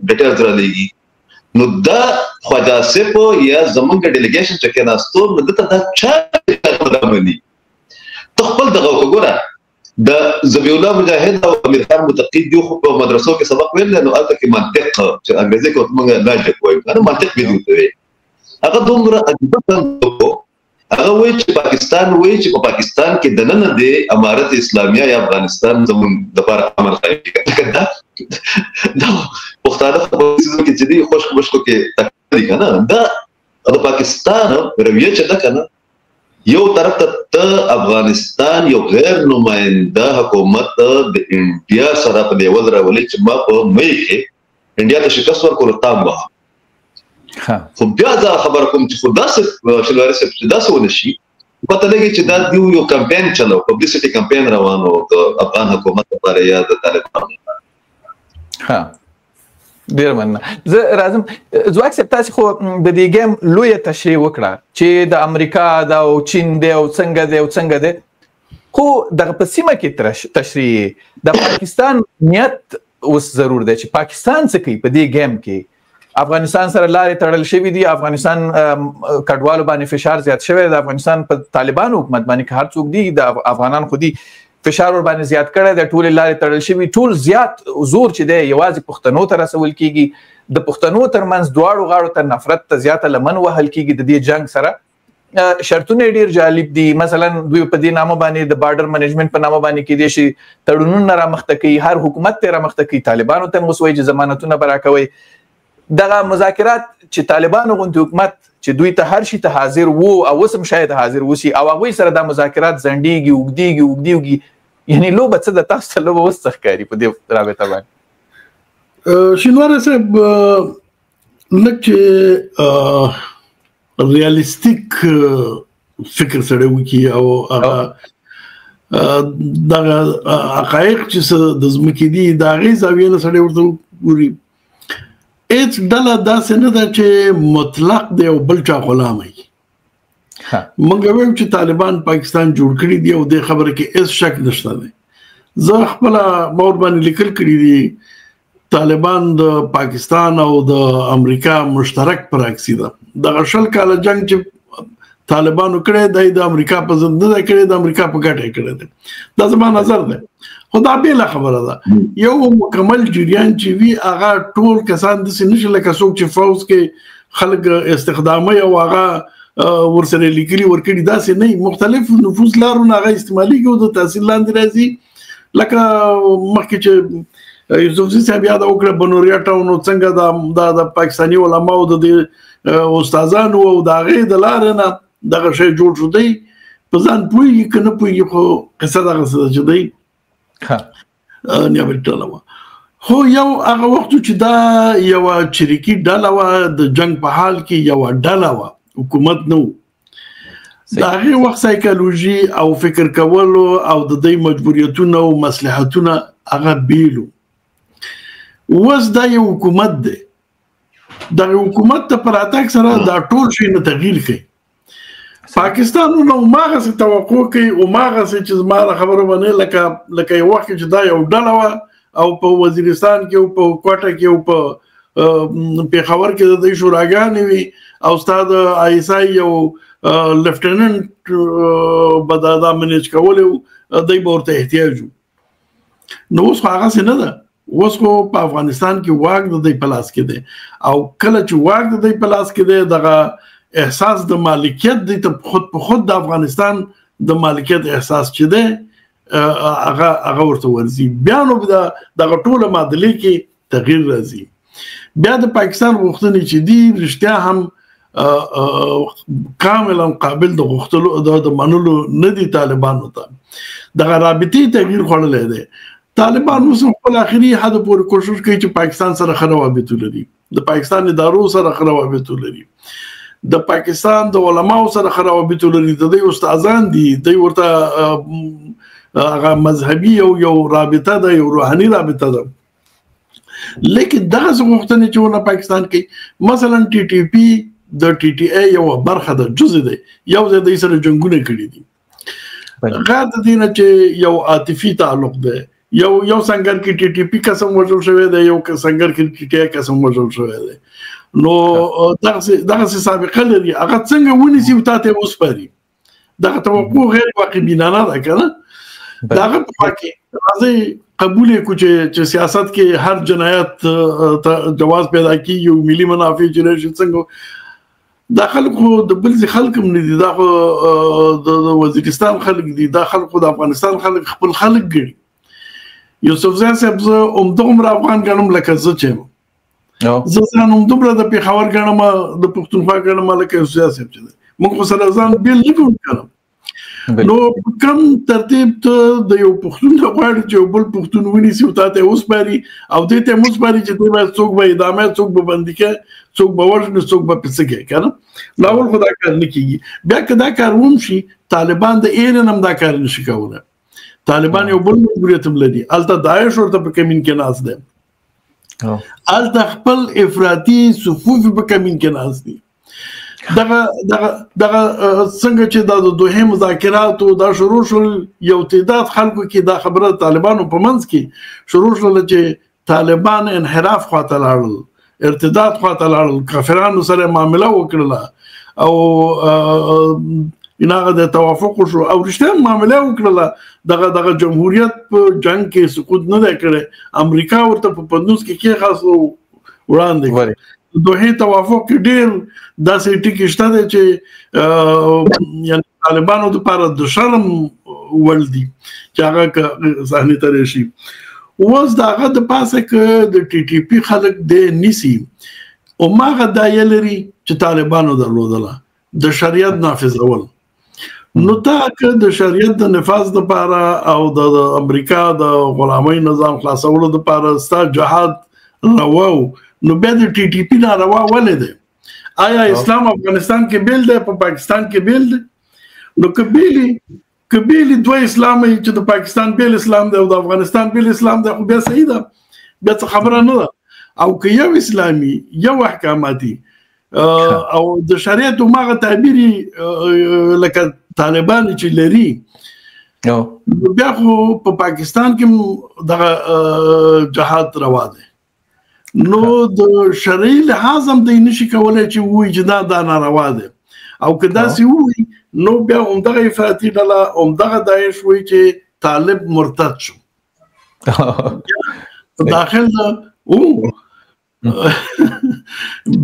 ډیټیلز را لېږي نو دا خواجه صف یا زمونږ ډیلیګیشن چې کې ناستو نو دته دا چا راغلي تخپل دغه وګوره د زبی الله مجاهد او امیر خان متقی دی خو په مدرسو کې سبق ویل نو الته کې منطق چې انګریزي کې موږ لاجک وایو دا منطق به دی هغه دومره عجیب څنګه هغه وایي چې پاکستان وایي چې په پاکستان کې د نن د امارت اسلامیه یا افغانستان زموږ د لپاره امر کوي دا پښتانه په سیمه کې چې دی خوشخبشتو کې تکلیف کنه دا د پاکستان رویه چې دا کنه یو طرف ته افغانستان یو غیر نماینده حکومت د انډیا سره په لیول راولي چې ما په مې کې انډیا ته شکست ورکول تام وه خو بیا دا خبره کوم چې خدا څه شلواري څه دا څه ونشي پته لګي چې دا دیو یو کمپاین چلو پبلسټي کمپاین روانو د افغان حکومت لپاره یا د طالبانو
ها ډیر مننه زه راځم ځواک صاحب تاسو خو د دې گیم لوی تشریح وکړه چې د امریکا د او چین د او څنګه دی خو د پسیمه کې تشریح د پاکستان نیت اوس ضرور دی چې پاکستان څه کوي په دې گیم کې افغانستان سره لارې تړل شوې دي افغانستان کډوالو باندې فشار زیات شوی د افغانستان په طالبانو حکومت باندې هر څوک دي د افغانان خودي فشار ور باندې زیات کړی د ټول لارې تړل شوی ټول زیات زور چې دی یوازې پښتنو ته رسول کیږي د پښتنو ترمنځ دواړو غاړو ته نفرت ته زیاته لمن وهل کیږي د دې جنگ سره شرطونه ډیر جالب دي مثلا دوی په دې نامه باندې د بارډر منیجمنت په نامه باندې کې دي شي تړونونه را مخته کوي هر حکومت ته را مخته کوي طالبانو ته مسوي چې ضمانتونه برا کوي دغه مذاکرات چې طالبانو غونډه حکومت چې دوی ته هر شي ته حاضر وو او وسم شاید حاضر وسی او هغه سره د مذاکرات زندګي وګديږي یعنی لوبه څه د تاسو ته لوبه اوس څه ښکاري په دې رابطه باندې؟
شینواره صاحب لکه چې ریالیستیک فکر سره وکي او دا حقایق چې د ځمکې دي دا غي زاویه له سره ورته ګوري اټ ډله داسې نه ده چې مطلق دی او بل چا غلام وي. موږ وایو چې طالبان پاکستان جوړ کړی دی او د خبره کې هیڅ شک نشته دی. زه خپل مور باندې لیکل کړی دی طالبان د پاکستان او د امریکا مشترک پراکسی ده. د غشل کال جنگ چې طالبانو کړی دی د امریکا په ضد نه کړی د امریکا په ګټه کړی دی. دا زما نظر دی. خدا به خبره ده یو مکمل جریان چې وی هغه ټول کسان د سنشل لکه څوک چې فوز کې خلک استخدامي او هغه ورسره لیکلي ورکړي داسې نه مختلف نفوذ لارونه هغه استعمالي کوي د تحصیل لاندې راځي لکه مخکې چې یوسفزي صاحب یاد وکړه بنوریا ټاون څنګه د پاکستاني علماو د استادانو او د هغه د لارې نه دغه شی جوړ شو دی په ځان پوي کنه پوي خو قصه دغه څه چې دی نیابتي ډله خو یو هغه وخت چې دا یو چریکي ډله و د جنگ په حال کې یو ډله و حکومت نو دا هغه وخت سایکولوژي او فکر کول او د دې مجبوریتونه او مصلحتونه هغه بیلو وس دا یو حکومت دی د حکومت ته پراتک سره دا ټول شي نه تغییر کوي. پاکستان نو ماغه څه توقع کوي او ماغه څه چې زما خبره باندې لکه یو وخت چې دا یو ډله و او په وزیرستان کې او په کوټه کې او په پیښور کې د شوراګانې وي او استاد ایسای یو لیفټیننټ بدادا منیج کول دای ورته احتیاج نو اوس هغه څه نه ده. اوس خو په افغانستان کې واګ د دې پلاس کې دی او کله چې واګ د دې پلاس کې دی دغه احساس د مالکیت د خود د افغانستان د مالکیت احساس چې دی هغه ورته ورزي بیا نو دغه ټوله معادلې کې تغییر راځي. بیا د پاکستان غوښتنې چې دی رښتیا هم کاملا قابل د غوښتلو د منلو نه دي طالبانو ته دغه رابطي تغییر خورلې دی. طالبان اوس خپل اخري حد پورې کوشش کوي چې پاکستان سره خروابط لري د پاکستان ادارو سره خروابط لري د پاکستان د علماو سره خروابط لري د استادان دي د ورته هغه مذهبي او یو رابطه ده یو روحاني رابطه ده لیکن دغه غوښتنې چې ونه پاکستان کې مثلا ټي ټي پی د ټي ټي اي یو برخه ده جزء ده یو د دې سره جنگونه کړی دي غیر د دې نه چې یو عاطفي تعلق ده یو څنګه کې ټي ټي پی قسم وژل شوی دی یو څنګه کې ټي ټي اي قسم وژل شوی دی نو دغه سابقه لري هغه څنګه ونی سی وتاته وسپاري دغه توقع غیر واقع بینانه ده کنه دغه پاکي راځي قبول کو چې سیاست کې هر جنایت جواز پیدا کیږي او ملي منافع جوړ شي څنګه داخل خو د بل خلک هم نه دي دا د وزیرستان خلک دي دا خلک د افغانستان خلک خپل خلک ګړي یوسفزي صاحب زه دومره افغان ګڼم لکه زه چې زه ځان دومره د پیښور ګڼم د پښتونخوا ګڼم لکه یوسفزي صاحب چې موږ خو سره ځان بیل نه کوو نو کوم ترتیب ته د یو پښتون د غواړي چې بل پښتون ونی سی وتاته اوسپاري او دې ته اوسپاري چې دوی څوک به ادامه څوک به بندي کې څوک به ورنه څوک به پڅګي کنه لاول خدای کار نه کیږي بیا کدا کار ووم شي طالبان د ایران هم دا کار نشي کولای. طالبان یو بل مجبوریت هم لري الته داعش ورته په کمین کې ناز ده الته خپل افراطي صفوف په کمین کې ناز دي دغه څنګه چې د دوه مذاکرات او د شروع شول یو تعداد خلکو کې د خبره طالبانو په منځ کې شروع شول چې طالبان انحراف خواته لاړل ارتداد خواته لاړل کافرانو سره معامله وکړه او انغه د توافق شو او رښتیا معامله وکړه دغه جمهوریت په جنگ کې سقوط نه کړي امریکا ورته په پندوس کې خاصو وړاندې دوه توافق ډیر داسې ټکی شته چې یعنی طالبانو لپاره د شرم ولدي چې هغه ځاني ترې شي اوس داغه د پاسه ک د ټي ټي پی خلک د نسی او ماغه دایلري چې طالبانو درلودله د شریعت نافذول نو تا که د شریعت د نفاذ لپاره او د امریکا د غلامۍ نظام خلاصولو لپاره ستا جهاد رواو نو بیا د ټي ټي پی ناروا ولې دی آیا اسلام افغانستان کې بیل دی په پاکستان کې بیل دی نو کبیلی دوه اسلام چې د پاکستان بیل اسلام دی او د افغانستان بیل اسلام دی خو بیا صحیح ده بیا څه خبره نه ده او که یو اسلامي یو احکاماتي او د شریعت ماغه تعبیري لکه طالبان چې لري بیا خو په پاکستان کې د جهاد روا دی نو د شرعي لحاظ هم د نشي کولای چې وایي چې دا ناروا دی او که داسې وایي نو بیا همدغه افراطي ډله همدغه داعش وایي چې طالب مرتد شو داخل ده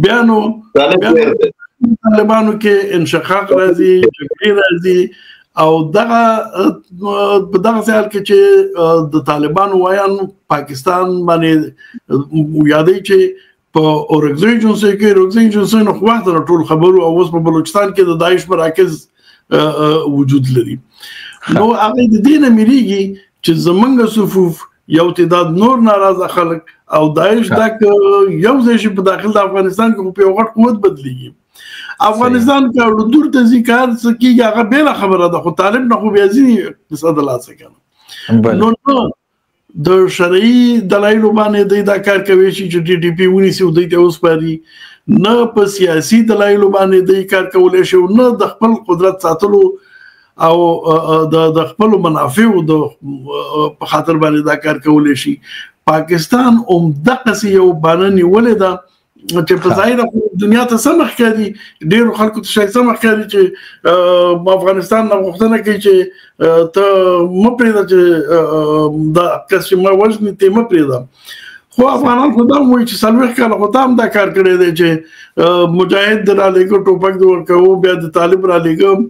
بیا نو طالبانو کې انشقاق راځي جګړې راځي او په دغه ځای کې چې د طالبانو وایان پاکستان باندې یادوي چې په اورګزای جونسي نو خو وخت ټول خبرو او اوس په بلوچستان کې د داعش مراکز وجود لري نو هغه د دې نه مریږي چې زمونږ صفوف یو تعداد نور ناراضه خلک او داعش دا یو ځای په داخل د افغانستان کې په یو غټ قوت بدلیږي افغانستان کې دور ته ذکر کیږي هغه بیل خبره ده خو طالب نه خو بیا ځي اقتصاد لاسه کنه نو د شرعي دلایل باندې دا کار کوي چې ټي ټي پی ونیسي او دوی ته اوس پاري نه په سیاسي دلایل باندې دوی کار کولای شي نه د خپل قدرت ساتلو او د خپل منافع د په خاطر باندې دا کار کولای شي پاکستان دغه یو باندې ولدا چې په ظاهر دنیا ته سمخ کړي ډیرو خلکو ته شای سمخ کړي چې افغانستان نو غوښتنه کوي چې ته مپریدا چې دا کسي ما وژنې ته مپریدا خو افغانان خو دا وایي چې سلوخ کله خو دا هم دا کار کړی دی چې مجاهد را لګو ټوپک دی ورکو بیا د طالب را لګم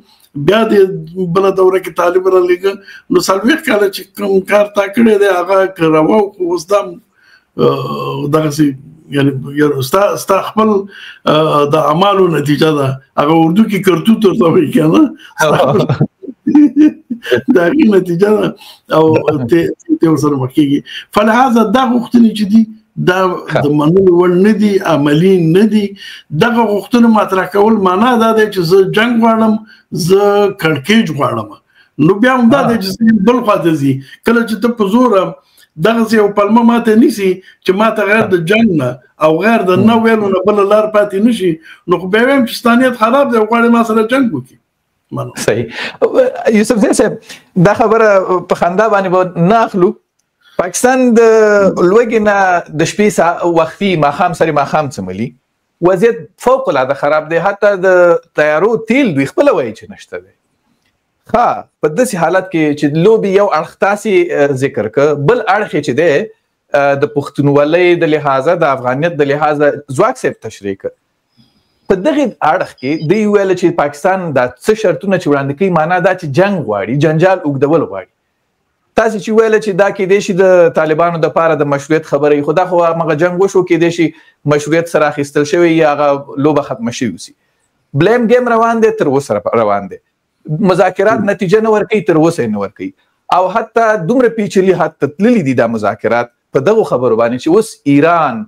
بیا د بل دوره کې طالب را لګ نو سلوخ کله چې کوم کار تا کړی دی هغه کراوه خو اوس دا دغه سي یعنی ستا خپل د اعمالو نتیجه ده هغه اردو کې کرتوت ورته وایي کنه دا غي نتیجه ده او ته ورسره مخکېږي فلهذا دا غوښتنې چې دي دا د منلو ول نه دي عملي نه دي دغه غوښتنه مطرح کول معنا دا دی چې زه جنگ غواړم زه کړکېچ غواړم نو بیا هم دا دی چې بل خوا ته ځي کله چې ته په زوره دغه یو پلمه ماته نیسی چې ماته غیر د جنگ نه او غیر د نو ویلو نه بل لار پاتې نشي نو خو به هم چې ستانیت خراب دی غواړي ما سره جنگ وکړي
صحیح یوسف صاحب دا خبره په خندا باندې نه اخلو پاکستان د لوګي نه د شپې وختي ماخام سره ماخام څملي وضعیت فوق العاده خراب دی حتی د تیارو تیل دوی خپل وایي چې نشته دی ها په داسې حالت کې چې لوبي یو اړختاسي ذکر ک بل اړخ چې ده د پښتونولۍ د لحاظه د افغانیت د لحاظه ځواک سپ تشریح په دغه اړخ کې دی ویل چې پاکستان د څه شرطونه چې وړاندې کوي معنا دا چې جنگ غواړي جنجال وګدول غواړي تاسو چې ویل چې دا کې د شي د طالبانو د پاره د مشروعیت خبرې خدا خو هغه جنگ وشو کې د شي مشروعیت سره اخیستل شوی یا هغه لوبه ختم شي وسی بلیم گیم روان دي تر وسره روان دي مذاکرات نتیجه نه ورکوي تر اوسه نه ورکوي او حتی دومره پیچلي حتی تللي دي د مذاکرات په دغه خبرو باندې چې اوس ایران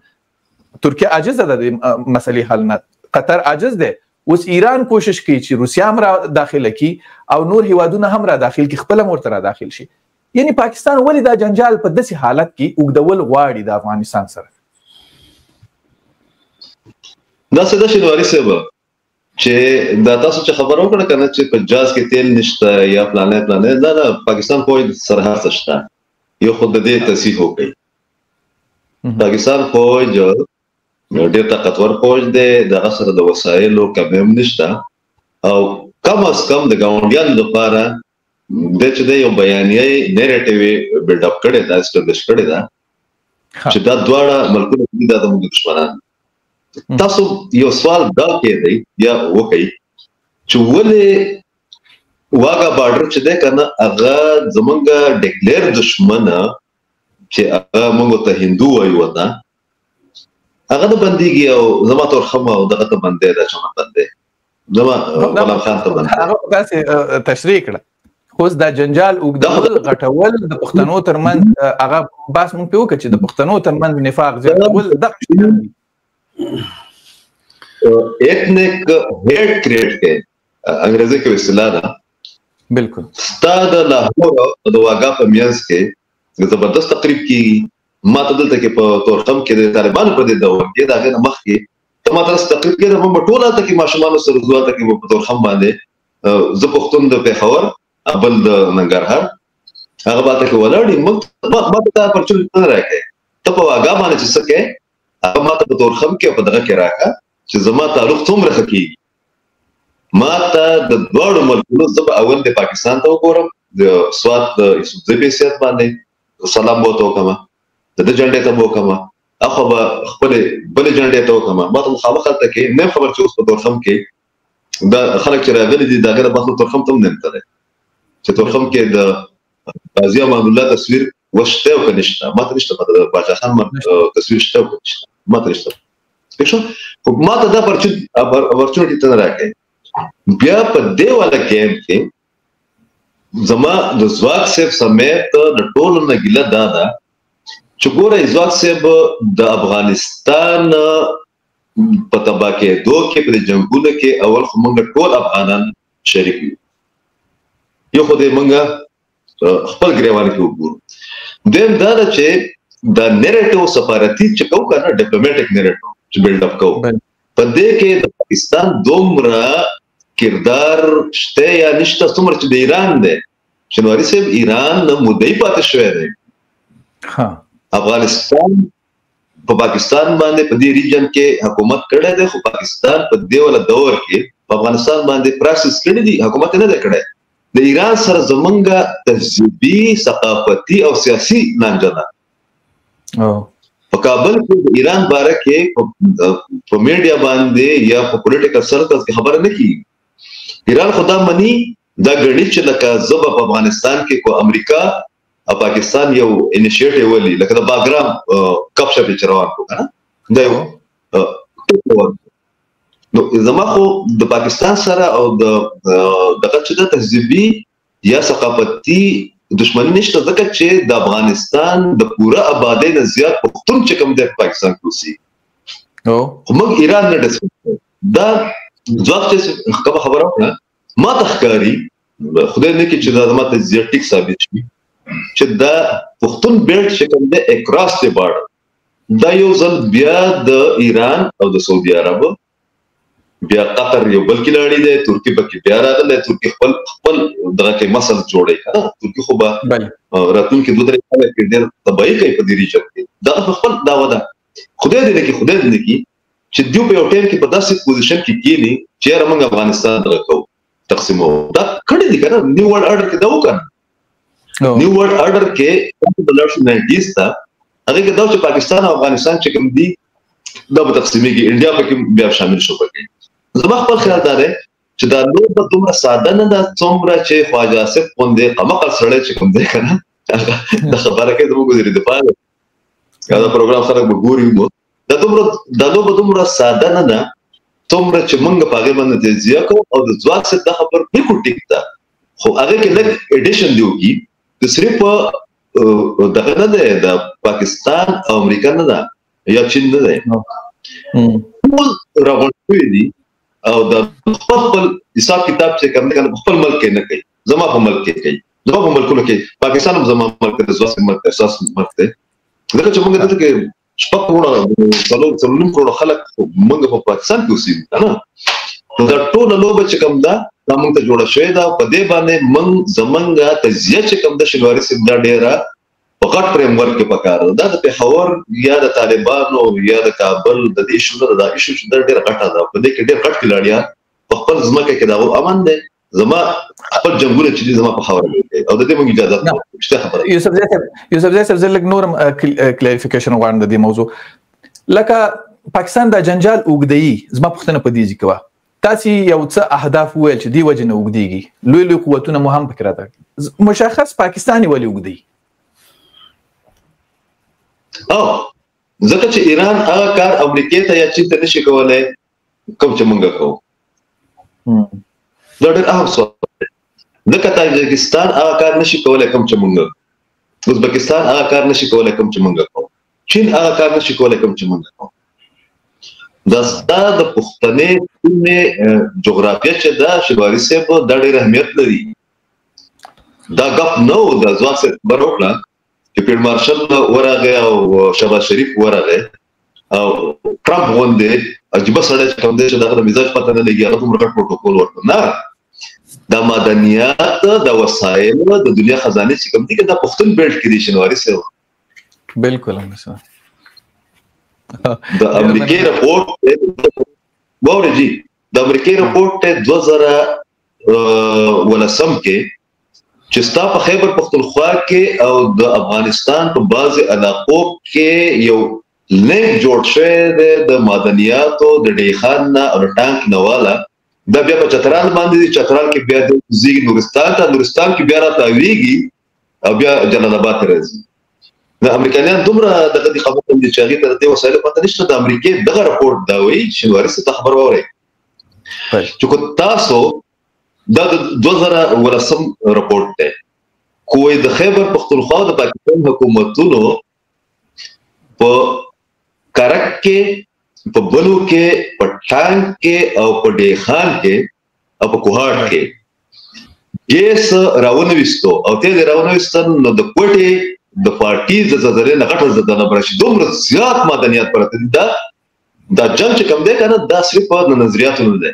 ترکیه عاجز ده د مسلې حل نه قطر عاجز ده اوس ایران کوشش کوي چې روسیا هم را داخله کی او نور هیوادونه هم را داخل کی خپل مرته را داخل شي یعنی پاکستان ولې دا جنجال په داسې حالت کې وګدول غواړي د افغانستان سره
دا څه د شنواري سبا چې دا تاسو چې خبرو کړه کنه چې په جاز کې تیل نشته یا پلانې دا پاکستان فوج سرحد شته یو خود دې تصحیح وکړي پاکستان فوج ډېر طاقتور فوج دی د اثر د وسایلو کم نشته او کم از کم د ګاونډیانو لپاره د چې یو بیانیه نیریټیو بلډ اپ کړي دا اسټابلیش کړي دا چې دا دواړه ملکونه د دښمنان تاسو یو سوال دا کې دی یا وکي چې ولې واګه بارډر چې ده کنه هغه زمونږ ډیکلیئر دشمن چې هغه موږ ته هندو وایو دا هغه د بندګي او زما تور خمه او دغه ته بندې دا چې بندې زما غلام خان ته باندې
هغه تاسو تشریح کړه خو دا جنجال وګدول غټول د پښتنو ترمن هغه باس مونږ په وکړه چې د پښتنو ترمن نفاق زیاتول د
ایتنیک هیټ کریټ کې انګریزي کې اصطلاح ده
بالکل
ستاد لاهور د واګا په میانس کې زبردست تقریب کی ما ته دلته کې په تورخم کې د طالبانو په دې دور کې دا غنه مخ کې ته ما ته تقریب کې د مټوله ته کې ماشومان سره زوال ته کې په تورخم باندې زه پښتون د پیښور ابل د ننګرهار هغه باندې کې ولاړې ما ته پرچول نه راکې ته په واګا باندې چې سکه هغه ما ته په تورخم کې په دغه کې راکا چې زما تعلق څومره خکې ما ته د دوړو ملکونو زب اول د پاکستان ته وګورم د سوات د یوسفزۍ سیاست باندې سلام بوته وکما د جنډې ته وکما اخو به خپل بل جنډې ته وکما ما ته مخابخه ته کې نه خبر چې اوس په تورخم کې دا خلک چې راغلي دي داګه په تورخم ته نه تل چې تورخم کې د غازی امان الله تصویر وشته او کنيشته ما ته نشته په باچا خان تصویر شته او کنيشته ما ته نشته پښه ما ته دا اپورچونټی ته راکې بیا په دې والا کېم کې زما د زواک صاحب سمیت د ټولو نه ګیله دادا چې ګوره زواک صاحب د افغانستان په تبا کې دوه کې په جنگونو کې اول خو موږ ټول افغانان شریک یو خو دې موږ خپل ګریوان کې وګورو دیم دا چې د نریټیو سفارتي چې کو کنه ډیپلوماټیک نریټیو چې بیلډ اپ کو په دې کې د پاکستان دومره کردار شته یا نشته څومره چې د ایران دی شنواری صاحب ایران مودې پاتې شوی دی
ها
افغانستان په پاکستان باندې په دې ریجن کې حکومت کړی دی خو پاکستان په دې ول دور کې په افغانستان باندې پروسس کړی دی حکومت نه دی کړی د ایران سره زمونږه تهذیبي ثقافتي او سیاسي لانجه په کابل کې د ایران باره کې په میډیا باندې یا په پولیټیکل سرکلز کې خبره نه کیږي ایران خدا منی دا غړي چې لکه زبا په افغانستان کې کو امریکا او پاکستان یو انیشیټیو ولې لکه د باګرام کپ شپ چروان کو کنه دا یو نو زما خو د پاکستان سره او د دغه چې د تهذیبي یا ثقافتي دشمنی نشته ځکه چې د افغانستان د پوره آبادی نه زیات پښتون چې کوم د پاکستان کوسي
او
موږ ایران نه دسو دا ځواب چې خبره وکړه ما تخکاری خدای نه کې چې دا ماته زیاتیک ثابت شي چې دا پښتون بیلټ چې کوم د اکراس ته بار دا یو ځل بیا د ایران او د سعودي عرب بیا قطر یو بل کې لاړې ده ترکی پکې بیا راغله ترکی خپل دغه کې مسل جوړې کړه ترکی خو به راتون کې دوه درې کاله کې ډېر تبعی کوي په دې ریجن کې دا خپل دا ودا خدای دې کې چې دیو په یو ټیم کې په داسې پوزیشن کې کېنی چې موږ افغانستان راکو تقسیمو دا کړي دي کنه نیو ورلد آرډر کې دا وکړه نیو ورلد آرډر کې د لارښ نایټیز تا هغه کې دا چې پاکستان او افغانستان چې کوم دي دا په تقسیمي کې انډیا پکې بیا شامل شو پکې زما خپل خیال دا دی چې دا نو په دومره ساده نه ده څومره چې خواجه آصف غوندې قمقل سړی چې کوم دی کنه دا خبره کې زموږ وزیر دفاع دا پروګرام سره وګورئ دا دومره ساده نه ده څومره چې موږ په هغه باندې تجزیه کوو او د ځواک څخه دا خبر بالکل ټیک ده خو هغه کې لږ اډیشن دیو کی د صرف دغه نه ده د پاکستان او امریکا نه ده یا چین نه ده ټول راغونډوي دي او د خپل حساب کتاب چې کوم نه خپل ملک کې نه کوي زما په ملک کې کوي زما په ملکونو کې پاکستان هم زما ملک د ځواک ملک احساس ملک ده دغه چې موږ دلته کې شپږ څلورم کروڑ خلک موږ په پاکستان کې اوسېږو کنه دا ټول لوبه چې کوم دا موږ ته جوړه شوې ده په دې باندې موږ زمونږه تجزیه چې کوم د شنواری سیب دا ډیره په غټ فریم ورک کې پکار ده د پیښور یا د طالبانو یا د کابل د دې شو دا ایشو چې ډیره غټه ده په دې کې ډیر غټ کلاړیا په خپل ځمکه کې دا امن ده زما خپل جمهور چې زما په خبره کوي او د دې موږ اجازه نشته خبره یوسف
زیات زلک نورم کلیریفیکیشن غواړم د دې موضوع لکه پاکستان د جنجال اوګدی زما پښتنه په دې ځکه تاسو یو څه اهداف ویل چې دی وجنه اوګدیږي لوی قوتونه مهم فکر ده مشخص پاکستاني ولې اوګدی
او ځکه چې ایران هغه کار امریکای ته یا چین ته نشي کولای کوم چې مونږ کوو دا ډېر اهم سوال دی ځکه تاجکستان هغه کار نشي کولای کوم چې موږ ازبکستان هغه کار نشي کولای کوم چې موږ کوو چین هغه کار نشي کولای کوم چې موږ کوو دا د پښتنې سیمې جغرافیه چې دا شواري صاحب دا ډېر اهمیت لري دا غف نو د ځواک څخه بروکلا چې پیډ مارشل ورغه او شهباز شریف ورغه او ټرمپ غونډه عجيبه سره کوم دي چې دغه مزاج پته نه لګي هغه کوم رکټ پروتوکول ورته نه د مدنیات د وسایل د دنیا خزانه چې کوم دي دا پښتون بیلټ کې دي شنواري سره
بالکل هم سره
د امریکای رپورټ وورجی د امریکای رپورټ 2010 کې چې ستا په خیبر پختونخوا کې او د افغانستان په بعضي علاقو کې یو لینک جوړ شوی د مدنیاتو د ډیخان او ټانک نواله دا بیا په چترال باندې دي چترال کې بیا د زیګ نورستان کې بیا راځي او بیا جلال آباد راځي د امریکایان دومره دغه خبره کوي چې هغه ته د وسایل پته نشته د امریکای دغه رپورټ دا وایي چې وارث ته خبر وره چې کو تاسو دا 2010 رپورټ ده کوی د خیبر پختونخوا د پاکستان حکومتونو په کرک کې په بلو کې په ټانک کې او په ډیخان کې او په کوهاټ کې ګیس راونويستو او ته راونويستن نو د کوټي د پارټي د زړه نه غټه زده نه برشي دومره زیات مدنیات پرته دا جنگ چې کوم دی کنه دا صرف په نظریاتو نه دی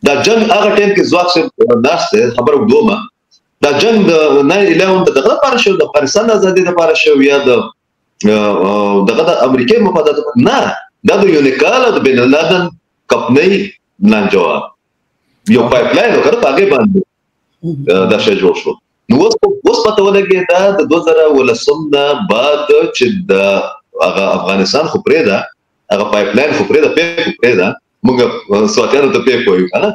دا جنگ هغه ټیم کې ځواک څخه ناشته خبر وګدومه دا جنگ د 9/11 دغه لپاره شو د افغانستان ازادي لپاره شو یا دغه د امریکای مفادات نه دا د یونیکال او د بن لادن کمپنۍ نه جواب یو پایپ لاین وکړه هغه باندې دا شی جوړ شو نو اوس پته ولګي دا د 2010 نه بعد چې د افغانستان خو پرې دا هغه پایپ لاین خو پرې دا موږ سواتیانو ته پیپ وایو کنه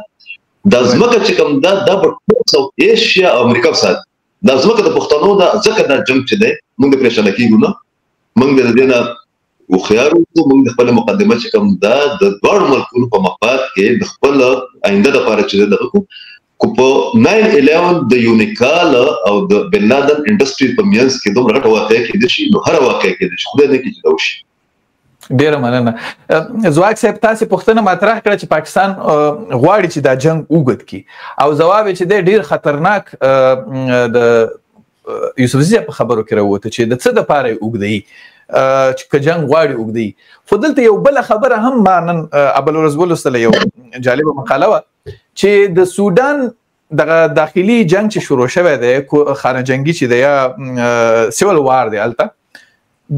د ځمکه چې کوم دا په ساوث ایشیا او امریکا سره د ځمکه د پښتنو دا ځکه دا جنگ چې دی موږ د پرېشان کیږو نه موږ د دې نه وخیارو موږ د خپل مقدمه چې کوم دا د دوه ملکونو په مفاد کې د خپل آینده لپاره چې دغه کو په 9/11 د یونیکال او د بن لادن انډستری په میانس کې دومره غټه واقعه کې دي شي نو هر واقعه کې دي خدای نه کې چې دا وشي
ډیره مننه زواک صاحب تاسو پوښتنه مطرح کړه چې پاکستان غواړي چې دا جنگ وګد کی او جواب چې ډیر خطرناک د یوسفزي په خبرو کې راوته چې د څه د پاره وګدي چې جنگ غواړي وګدي فضلته یو بل خبره هم مانن ابل رزول سره یو جالب مقاله و چې د سودان د داخلي جنگ چې شروع شوه دی خانه جنگي چې دی یا سیول وار دی البته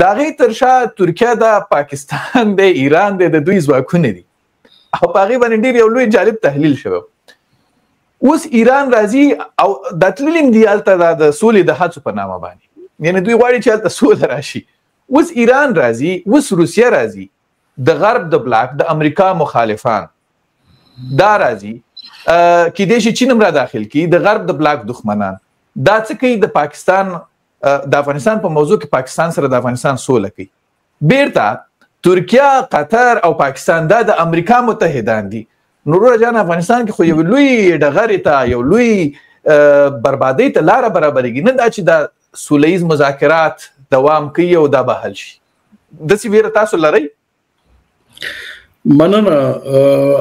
دا غي ترشا ترکیه د پاکستان د ایران د دوی ځواکونه دي او پاغي باندې ډیر یو لوی جالب تحلیل شوه اوس ایران راځي او د تللیم دی الته د سولې د هڅو په نامه باندې یعنی دوی غواړي چې الته سولې راشي اوس ایران راځي اوس روسیه راځي د غرب د بلاک د امریکا مخالفان دا راځي کې د چین را داخل کی د غرب د بلاک دښمنان دا څه کوي د پاکستان د افغانستان په موضوع کې پاکستان سره د افغانستان سوله کوي بیرته ترکیه قطر او پاکستان د امریکا متحدان دي نور جان افغانستان کې خو یو لوی ډغری ته یو لوی بربادۍ ته لار برابرېږي نه دا چې د سولهیز مذاکرات دوام کوي او دا به حل شي د څه ویره تاسو لرئ
مننه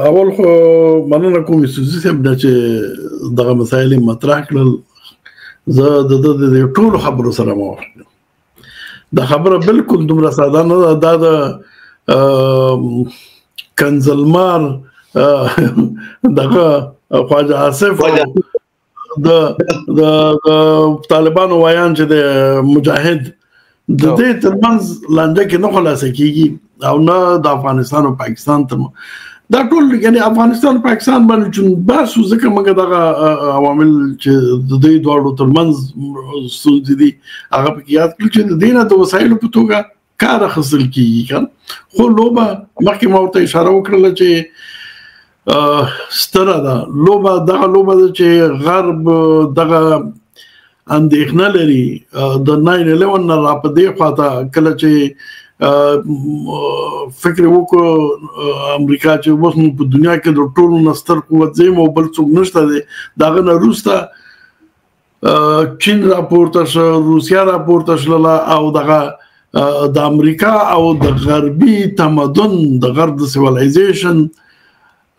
اول خو مننه کوم چې د دغه مسایل مطرح کړل زه د ټول خبرو سره موافق یم دا خبره بالکل دومره ساده نه ده د کنزلمار دغه خواجه آصف د طالبانو وایان چې د مجاهد د دې ترمنځ لانجه کې نه خلاص کیږي او نه د افغانستان او پاکستان تر دا ټول یعنی افغانستان او پاکستان باندې چې باسو ځکه موږ دغه عوامل چې د دې دوه ترمنځ سودي هغه په یاد کړل چې د دینه د وسایلو په توګه کار حاصل کیږي خو لوبه مخکې مو ته اشاره وکړه چې ستره ده لوبه چې غرب دغه اندېښنه لري د 9/11 نه را په دې خواته کله چې فکر وکړو امریکا چې اوس په دنیا کې د ټولو نستر قوت زم او بل څوک نشته دی داغه نه روسته چین راپورته شو روسیا راپورته شول او دغه د امریکا او د غربي تمدن د غرب سیویلایزیشن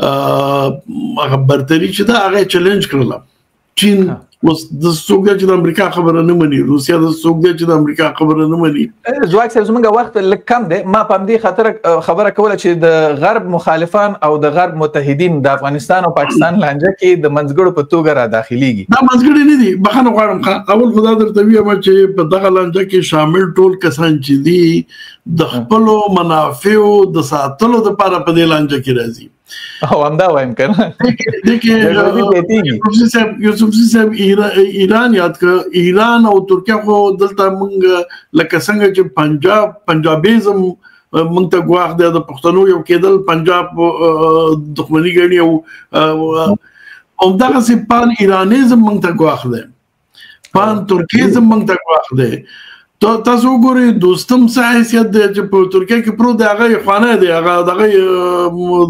هغه برتري چې دا هغه چیلنج کړل چین اوس د څوک چې د امریکا خبره نه مني روسیا د څوک چې د امریکا خبره نه مني
زواک صاحب زمونږ وخت لږ کم دی ما په دې خاطر خبره کوله چې د غرب مخالفان او د غرب متحدین د افغانستان او پاکستان لانجه کې د منځګړو په توګه را داخليږي
دا منځګړي نه دي بخښنه غواړم اول خدای درته وایم چې په دغه لانجه کې شامل ټول کسان چې دي د خپل منافعو د ساتلو لپاره په دې لانجه کې راځي
او همدا وایم کنه
یوسف صاحب ایران یاد ک ایران او ترکیه خو دلته موږ لکه څنګه چې پنجابیزم موږ ته غواړ د پښتنو یو کېدل پنجاب دښمنی ګڼي او دغه سي پان ایرانیزم موږ ته غواړ دی پان ترکیزم موږ ته غواړ دی تاسو وګورئ دوستم څه حیثیت دی چې په ترکیه کې پرو د هغه خانه دی هغه دغه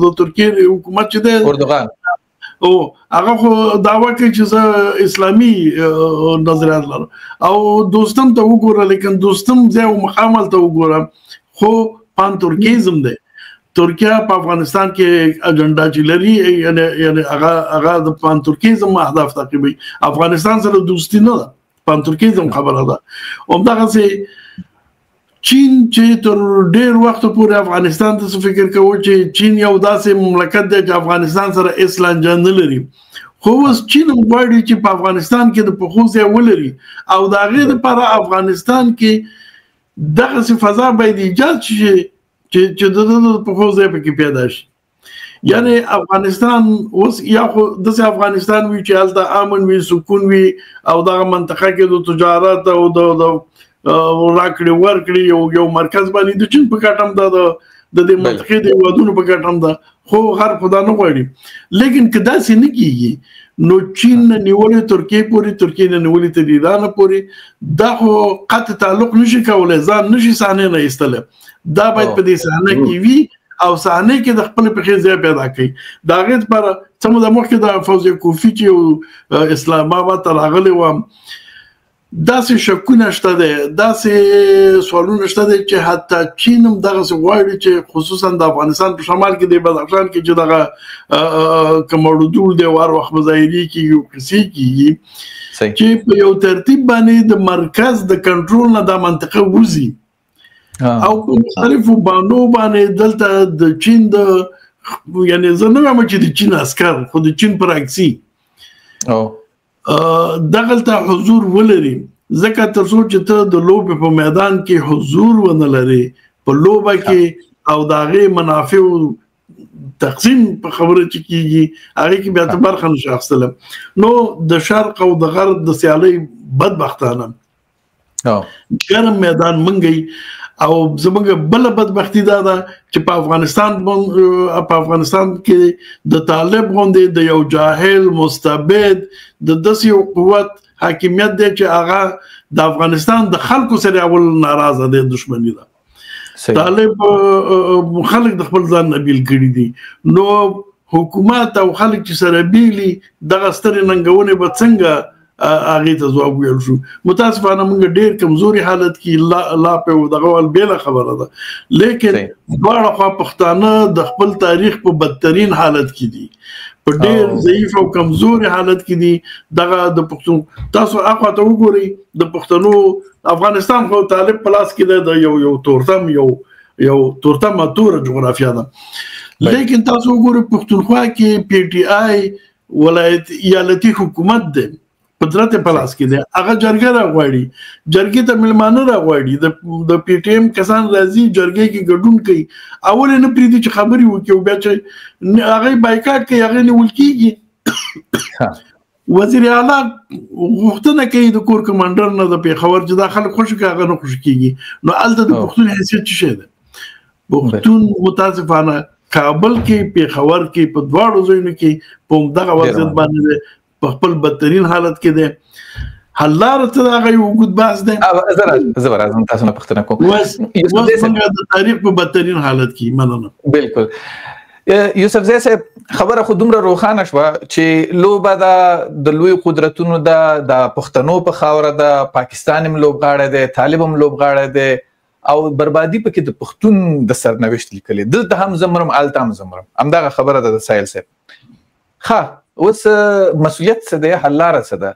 د ترکیه حکومت چې دی
اردوغان
او هغه خو دعوا کوي چې اسلامي نظریات لري او دوستم ته وګوره لیکن دوستم زه مقامل ته وګورم خو پان ترکیزم دی ترکیه په افغانستان کې اجنډا چې لري یعنی هغه د پان ترکیزم اهداف تعقیبوي افغانستان سره دوستی نه ده پان ترکیزم خبره ده همدغه سي چین چې تر ډېر وخت پورې افغانستان ته فکر کوي چې چین یو داسې مملکت دی چې افغانستان سره اسلام جن لري خو اوس چین غواړي چې په افغانستان کې د پخوځه ولري او دا غیر لپاره افغانستان کې دغه څه فضا باید ایجاد شي چې د پخوځه په کې پیدا شي یعنی افغانستان اوس یا خو د افغانستان وی چې حالت امن وی سکون وی او دغه منطقه کې د تجارت او د راکړې ورکړې یو مرکز باندې د چین په کټم د دې منطقې د ودونو په کټم ده خو هر خدا نه غواړي لیکن کدا سې نه کیږي نو چین نیولې ترکیه پوری ترکیه نه نیولې ته ایران پوری دا خو قطع تعلق نشي کولای ځان نشي سانه نه ایستل دا باید په دې سانه کې وی او سانه کې د خپل په ځای پیدا کړي دا غیر پر څنګه د مخکې د فوزي کوفی چې اسلام آباد ته راغلی و داسې شکونه شته ده داسې سوالونه شته ده چې حتی چین هم دغه غواړي چې خصوصا د افغانستان په شمال کې د بدخشان کې چې دغه کمرودول د وار وخت مظاهري کې یو کسي کیږي چې په یو ترتیب باندې د مرکز د کنټرول نه د منطقه وزي او په مختلفو باندې دلته د چین د یعنی زه نه وایم چې د چین عسكر خو د چین پراکسي
او
دغلته حضور ولري ځکه تر څو چې ته د لوبې په میدان کې حضور ونه لري په لوبه کې او داغه منافع تقسیم په خبره چې کیږي هغه کې به اعتبار خن شخصله نو د شرق او د غرب د سیالي بدبختانه ګرم میدان منګي او زمونږ بل بدبختی دا ده چې په افغانستان کې د طالب غوندې د یو جاهل مستبد د داسې قوت حاکمیت دی چې هغه د افغانستان د خلکو سره اول ناراضه دي دښمنی ده طالب خلک د خپل ځان نبیل کړي دي نو حکومت او خلک چې سره بیلي دغه ستر ننګونه به څنګه اغه ته ځواب ویل شو متاسفانه موږ ډیر کمزوري حالت کې لا په دغه ول بیل خبره ده لیکن ډېر خو پښتانه د خپل تاریخ په بدترین حالت کې دي په ډیر ضعیف او کمزوري حالت کې دي دغه د پښتون تاسو اخوا ته وګورئ د پښتنو افغانستان خو طالب پلاس کې د یو تورتم ماتور جغرافیا ده لیکن تاسو وګورئ پښتونخوا کې پی ټی آی ولایت ایالتي حکومت ده قدرت پلاس کې دی هغه جرګه راغواړي جرګې ته ملمانه راغواړي د پی ټی ایم کسان راځي جرګې کې ګډون کوي اول نه پریدي چې خبري وکړي او بیا چې هغه بایکاټ کوي هغه نیول کیږي وزیر اعلی غوښتنه کوي د کور کمانډر نه د پیښور چې داخله خوشی کاغه نه خوشی کیږي نو الته د پښتون حیثیت څه شه ده پښتون متاسفانه کابل کې پیښور کې په دواړو ځایونو کې په دغه وضعیت باندې په خپل بدترین حالت کې ده حل لار ته هغه یو وګد بحث دی.
زه راځم تاسو نه پوښتنه کوم.
اوس موږ د تاریخ په بدترین حالت کې مننه.
بالکل یوسف زئی صاحب خبره خو دومره روښانه شوه چې لوبه د لوی قدرتونو د پښتنو په خاوره د پاکستان هم لوبغاړی دی، طالب هم لوبغاړی دی او بربادي پکې د پښتون د سرنوشت لیکلي. دلته هم زمرم الته هم زمرم همدغه خبره ده د سایل صاحب. ښه اوس مسؤلیت څه دی، حل لاره څه ده؟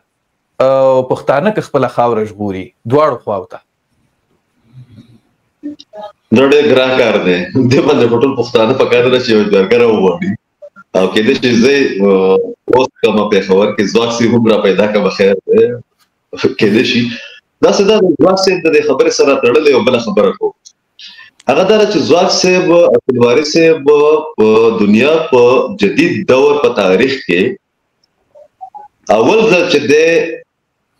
پښتانه که خپله خاوره ژغوري دواړو خواو ته
دا ډېر ګران کار دی. دې باندې ټول پښتانه په کار نه شي یو جرګه راوړي او کله چې زه اوس کومه په خبر کې ځواک سي هم را پیدا کوم خیر کله شي دا څه دا ځواک سي د خبره سره تړلې او بل خبره کو هغه دا چې ځواک سي عبد الوارث سي په دنیا په جدید دور په تاریخ کې اول ځل چې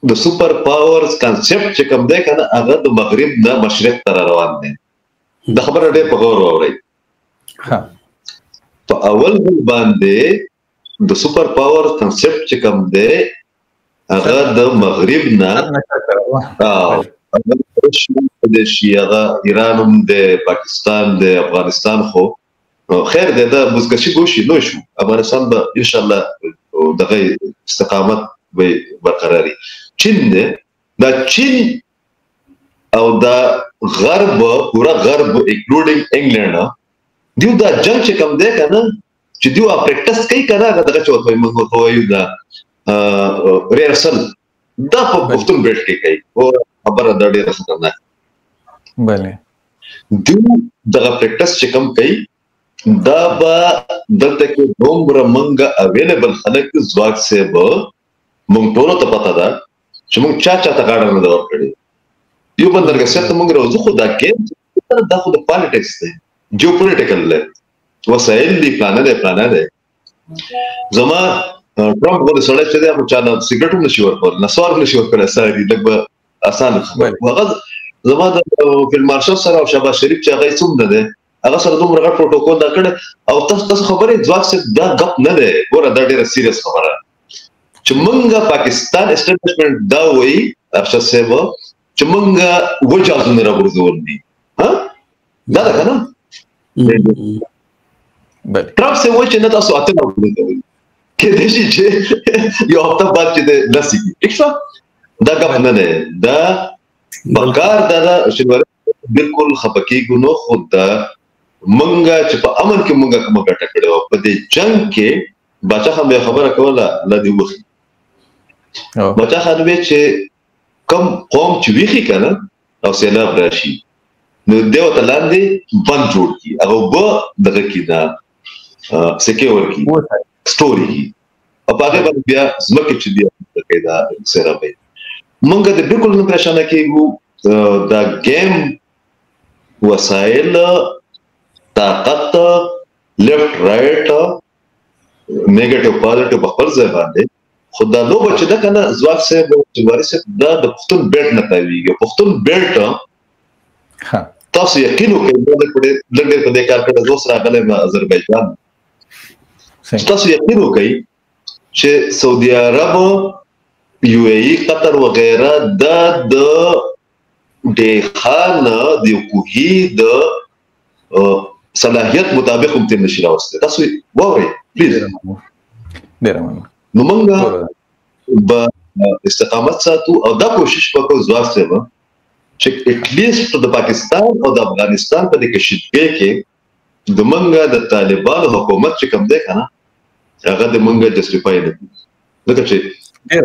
د سپر پاورز کانسپټ چې کوم دی کنه هغه د مغرب نه مشرق ته روان دی. د خبره ډېر په غور واورئ. په اول ځل باندې د سپر پاورز کانسپټ چې کوم دی هغه د مغرب نه د شیعه ایران هم د پاکستان د افغانستان خو خیر دی دا بزګشي ګوشي نو شو افغانستان به ان شاء الله دغه استقامت به برقراري. چین دی دا چین او دا غرب پورا غرب انکلودینګ انګلند دیو دا جنگ چې کوم دی کنه چې دیو پریکټس کوي کنه دغه چوتوي موږ وایو دا ریهرسل دا په پښتون بیت کې کوي او خبره دا ډیره خطرناک.
بله
دیو دغه پریکټس چې کوم کوي دا به دلته کې دومره منګه اویلیبل خلک ځواک سه به مونږ ټول ته پتا ده چې مونږ چا ته کاډر نه ور کړی یو بندرګه ست مونږ راوځو خو دا کې دا خو د پالیټکس دی جیوپولیټیکل دی وسایل دی پلان دی زما ټرمپ غوډه سره چې دا په چانه سیګریټ نشي ورکول نسوار نشي ورکول ساري لږ اسانه خبره هغه زما د فیلډ مارشل سره او شهباز شریف چې هغه څوم نه دی هغه سره دومره غټ پروتوکول دا کړ او تاسو خبره ځواک څخه دا غپ نه دی ګوره دا ډیره سیریس خبره چې مونږه پاکستان اسټابلیشمنت دا وایي ارشد صاحب چې مونږه وجازونه راغورځول دي ها دا ده کنه ټرمپ سه وایي چې نه تاسو اته راغورځوي کې دې شي چې یو هفته بعد چې لسی ټیک شو دا غو نه ده دا بکار دا چې بالکل خپکی ګنو خود دا مونږه چې په امن کې مونږه کومه ګټه کړو په دې جنگ کې بچا هم خبره کوله الله دې وخت بچا خانوي چې کم قوم چې ویخي کنه او سیلاب راشي نو دیو ته لاندې بند جوړ کی هغه به دغه کې دا سکیور کی سټوري کی او هغه باندې بیا زمکه چې دی کېدا سره به مونږ د بالکل نه پریشانه کېږو دا گیم وسایل طاقت لیفت رائټ نیگیټیو پوزټیو په خپل ځای باندې خدای نو بچ دا کنه ځواک سه د وارث دا د پښتون بیلټ نه تاویږي پښتون بیلټ ها تاسو یقین وکړئ دا په لږه په دې کار کې د دوسرا غلې ما آذربایجان تاسو یقین وکړئ چې سعودي عرب یو ای قطر وغیرہ د خان د کوهی د صلاحیت مطابق هم تم نشي راوستي تاسو ووري پلیز
ډیر مننه
نو موږ به استقامت ساتو او دا کوشش وکړو ځواب سره چې اټلیست د پاکستان او د افغانستان په دې کې شتبه کې د موږ د طالبانو حکومت چې کوم دی کنه هغه د موږ جسټیفای نه لکه چې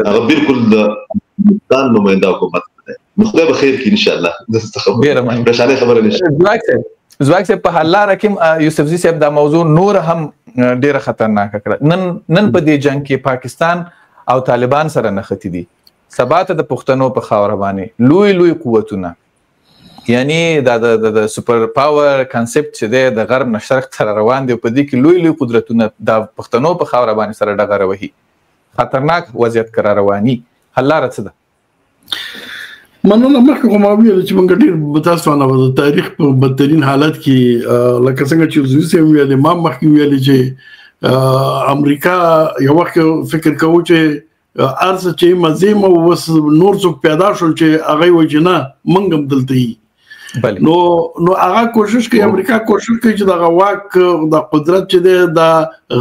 هغه بالکل د افغانستان نمائنده حکومت دی نو خدای به خیر کې ان شاء الله د خبره بشاره خبره نشي
زواک سے په حل لاره کې یوسف زئی صاحب دا موضوع نور هم ډیره خطرناک کړه نن په دې جنگ کې پاکستان او طالبان سره نښتي دي ثبات د پښتنو په خاور باندې لوی قوتونه یعنی د سپر پاور کانسپټ چې د غرب نه شرق تر روان دی په دې کې لوی قدرتونه د پښتنو په خاور باندې سره ډغره وهي خطرناک وضعیت کرا رواني حل لاره څه ده
مننه مخکې کومه ویل چې موږ ډیر تاسو نه د تاریخ په بدترین حالت کې لکه څنګه چې زوی سم ویل ما مخکې ویل چې امریکا یو وخت فکر کوي چې ارڅ چې مزیم او وس نور څوک پیدا شول چې هغه وجنه منګم دلته نو هغه کوشش کوي امریکا کوشش کوي چې د واک د قدرت چې د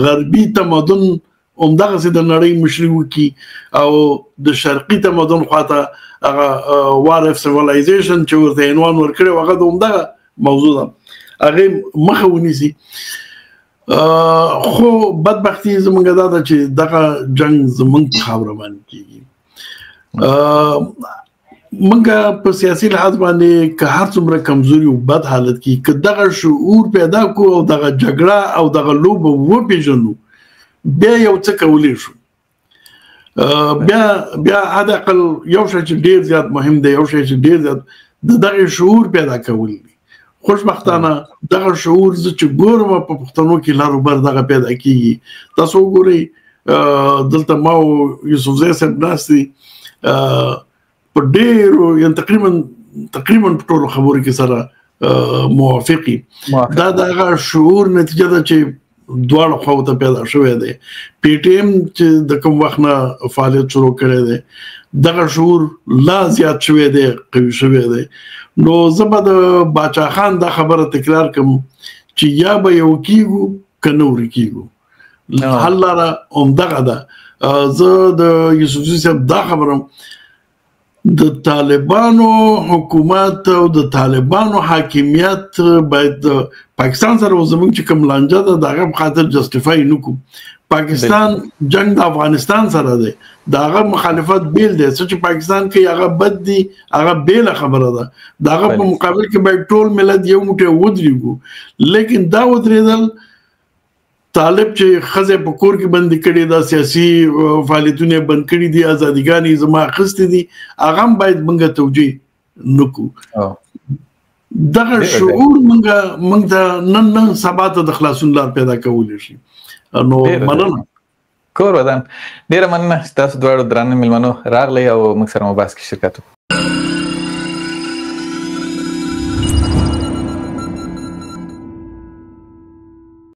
غربي تمدن همدغه سي د نړۍ مشري وکي او د شرقي تمدن خواته هغه وار اف سیویلایزیشن چې ورته عنوان ورکړي هغه د همدغه موضوع ده هغه مخه ونیسي خو بدبختی زمونږ دا ده چې دغه جنگ زمونږ په خاوره باندې کیږي مونږ په سیاسي لحاظ باندې که هر څومره کمزوري او بد حالت کې که دغه شعور پیدا کو او دغه جګړه او دغه لوبه وپېژنو بیا یو څه کولی شو بیا حد اقل یو شی چې ډیر زیات مهم دی یو شی چې ډیر زیات دغه شعور پیدا کول دي خوشبختانه دغه شعور چې ګورم په پښتنو کې لارو بر دغه پیدا کیږي تاسو ګورئ دلته ما یوسف زئی صاحب ناستي په ډیرو یعنی تقریبا ټول خبرو کې سره موافقي دا دغه شعور نتیجه ده چې دواړو خواو ته پیدا شوی دی پی ټی ایم چې د کوم وخت نه فعالیت شروع کړی دی دغه شعور لا زیات شوی دی قوي شوی دی نو زه به د باچا خان دا خبره تکرار کوم چې یا به یو کیږو که نه ورکیږو حل لاره همدغه ده زه د یوسف زئی صاحب دا خبرم د طالبانو حکومت او د طالبانو حاکمیت باید پاکستان سره زموږ چې کوم لانجه ده دغه په خاطر جسټیفای نکو پاکستان جنگ د افغانستان سره دی دغه مخالفت بیل دی چې پاکستان کې هغه بد دی هغه بیل خبره ده دغه په مقابل کې باید ټول ملت یو موټی ودرېږو لیکن دا ودرېدل طالب چې خزه په کور کې بند کړي دا سیاسي فعالیتونه بند کړي دي ازاديګانی زما خسته دي هغه باید منګه توجيه نکو دغه شعور منګه نن سبا ته د خلاصون لار پیدا کول شي نو مننه
کور ودان ډیر مننه تاسو دواړو درانه ملمنو راغلی او موږ سره مباحث کې شرکت